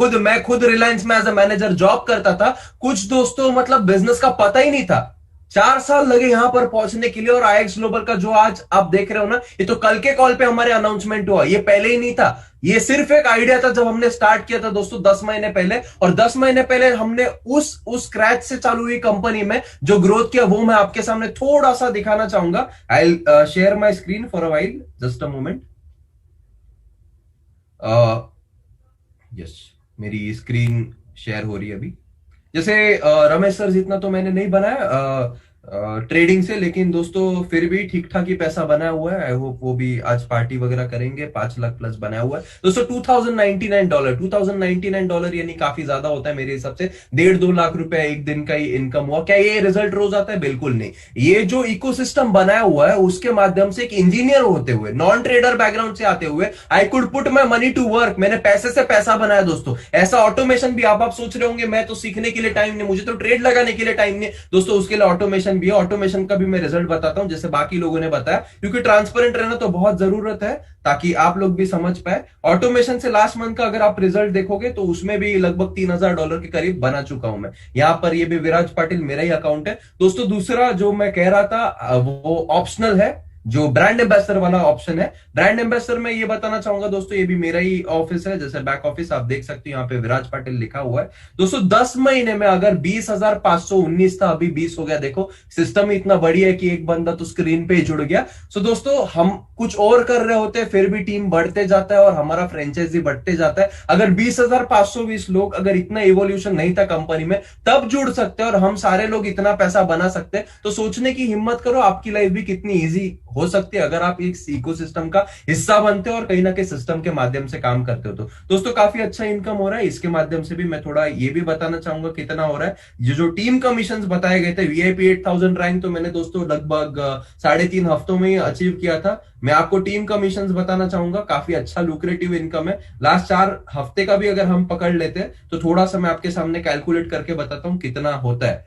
खुद रिलायंस में एज ए मैनेजर जॉब करता था। कुछ दोस्तों मतलब बिजनेस का पता ही नहीं था, 4 साल लगे यहां पर पहुंचने के लिए। और आईएक्स ग्लोबल का जो आज आप देख रहे हो ना, ये तो कल के कॉल पे हमारे अनाउंसमेंट हुआ, ये पहले ही नहीं था। ये सिर्फ एक आइडिया था जब हमने स्टार्ट किया था दोस्तों 10 महीने पहले, और 10 महीने पहले हमने उस स्क्रैच से चालू हुई कंपनी में जो ग्रोथ किया, वो मैं आपके सामने थोड़ा सा दिखाना चाहूंगा। I share my screen for a while, just a moment. Yes, मेरी स्क्रीन शेयर हो रही है अभी। जैसे रमेश सर जितना तो मैंने नहीं बनाया ट्रेडिंग से, लेकिन दोस्तों फिर भी ठीक ठाक ही पैसा बनाया हुआ है। आई होप वो भी आज पार्टी वगैरह करेंगे। 5 लाख प्लस बनाया हुआ है दोस्तों। $2,099 यानी काफी ज्यादा होता है मेरे हिसाब से। 1.5-2 लाख रुपए एक दिन का ही इनकम हुआ। क्या ये रिजल्ट रोज आता है? बिल्कुल नहीं। ये जो इकोसिस्टम बनाया हुआ है उसके माध्यम से एक इंजीनियर होते हुए, नॉन ट्रेडर बैकग्राउंड से आते हुए, I could put my money to work. मैंने पैसे से पैसा बनाया दोस्तों। ऐसा ऑटोमेशन भी आप सोच रहे होंगे मैं तो सीखने के लिए टाइम नहीं, मुझे तो ट्रेड लगाने के लिए टाइम नहीं दोस्तों, उसके लिए ऑटोमेशन भी है। ऑटोमेशन का भी मैं रिजल्ट बताता हूं जैसे बाकी लोगों ने बताया, क्योंकि ट्रांसपेरेंट रहना तो बहुत जरूरत है ताकि आप लोग भी समझ पाए। ऑटोमेशन से लास्ट मंथ का अगर आप रिजल्ट देखोगे तो उसमें भी लगभग $3,000 के करीब बना चुका हूं मैं। यहां पर ये भी विराज पाटिल मेरा ही अकाउंट है दोस्तों। दूसरा जो मैं कह रहा था वो ऑप्शनल है, जो ब्रांड एम्बेसडर वाला ऑप्शन है। ब्रांड एम्बेसडर में ये बताना चाहूंगा दोस्तों, ये भी मेरा ही ऑफिस है, जैसे बैक ऑफिस आप देख सकते हो, यहाँ पे विराज पाटिल लिखा हुआ है दोस्तों। 10 महीने में अगर 20,519 था, अभी 20 हो गया। देखो सिस्टम इतना बढ़िया है कि एक बंदा तो स्क्रीन पे ही जुड़ गया। सो दोस्तों हम कुछ और कर रहे होते हैं, फिर भी टीम बढ़ते जाता है और हमारा फ्रेंचाइजी बढ़ते जाता है। अगर 20,520 लोग, अगर इतना इवोल्यूशन नहीं था कंपनी में, तब जुड़ सकते हैं और हम सारे लोग इतना पैसा बना सकते हैं। तो सोचने की हिम्मत करो, आपकी लाइफ भी कितनी ईजी हो सकती है अगर आप एक इकोसिस्टम का हिस्सा बनते हो और कहीं ना कहीं सिस्टम के माध्यम से काम करते हो। तो दोस्तों काफी अच्छा इनकम हो रहा है। इसके माध्यम से भी मैं थोड़ा ये भी बताना चाहूंगा कितना हो रहा है। जो टीम कमीशंस बताए गए थे, वीआईपी 8,000 रैंक तो मैंने दोस्तों लगभग 3.5 हफ्तों में ही अचीव किया था। मैं आपको टीम कमीशंस बताना चाहूंगा, काफी अच्छा लुक्रेटिव इनकम है। लास्ट 4 हफ्ते का भी अगर हम पकड़ लेते हैं तो थोड़ा सा मैं आपके सामने कैलकुलेट करके बताता हूं कितना होता है।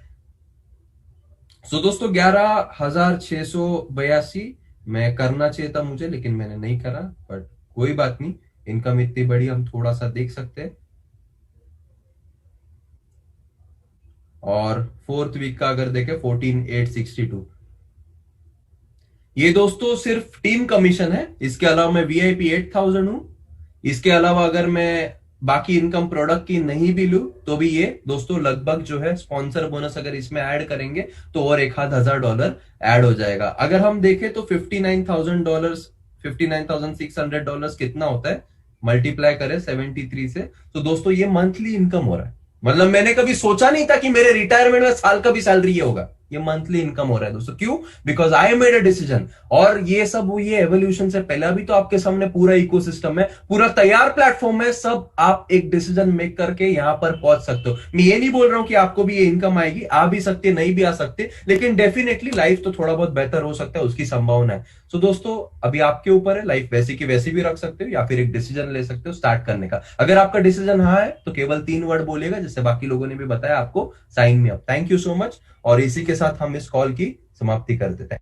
सो दोस्तों 11,682 मैं करना चाहिए था मुझे, लेकिन मैंने नहीं करा, बट कोई बात नहीं। इनकम इतनी बड़ी, हम थोड़ा सा देख सकते हैं। और 4th वीक का अगर देखें 14,862, ये दोस्तों सिर्फ टीम कमीशन है। इसके अलावा मैं वीआईपी 8,000 हूं। इसके अलावा अगर मैं बाकी इनकम प्रोडक्ट की नहीं भी लू तो भी ये दोस्तों लगभग जो है स्पॉन्सर बोनस अगर इसमें ऐड करेंगे तो और $1,000 ऐड हो जाएगा। अगर हम देखें तो $59,000, $59,600 कितना होता है मल्टीप्लाई करें 73 से, तो दोस्तों ये मंथली इनकम हो रहा है। मतलब मैंने कभी सोचा नहीं था कि मेरे रिटायरमेंट में साल का भी सैलरी ये होगा। ये मंथली इनकम हो रहा है दोस्तों। क्यों? Because I made a decision. और ये सब हुई है एवोल्यूशन से पहले। भी तो आपके सामने पूरा इकोसिस्टम है, पूरा तैयार प्लेटफॉर्म है, सब आप एक डिसीजन मेक करके यहां पर पहुंच सकते हो। मैं ये नहीं बोल रहा हूं कि आपको भी ये इनकम आएगी, आ भी सकती है, नहीं भी आ सकती, लेकिन डेफिनेटली लाइफ तो थोड़ा बहुत बेहतर हो सकता है, उसकी संभावना है। सो दोस्तों अभी आपके ऊपर है, लाइफ वैसी की वैसी भी रख सकते हो या फिर एक डिसीजन ले सकते हो स्टार्ट करने का। अगर आपका डिसीजन हाँ है तो केवल 3 वर्ड बोलेगा, जैसे बाकी लोगों ने भी बताया आपको, sign me up. Thank you so much. और इसी के साथ हम इस कॉल की समाप्ति कर देते हैं।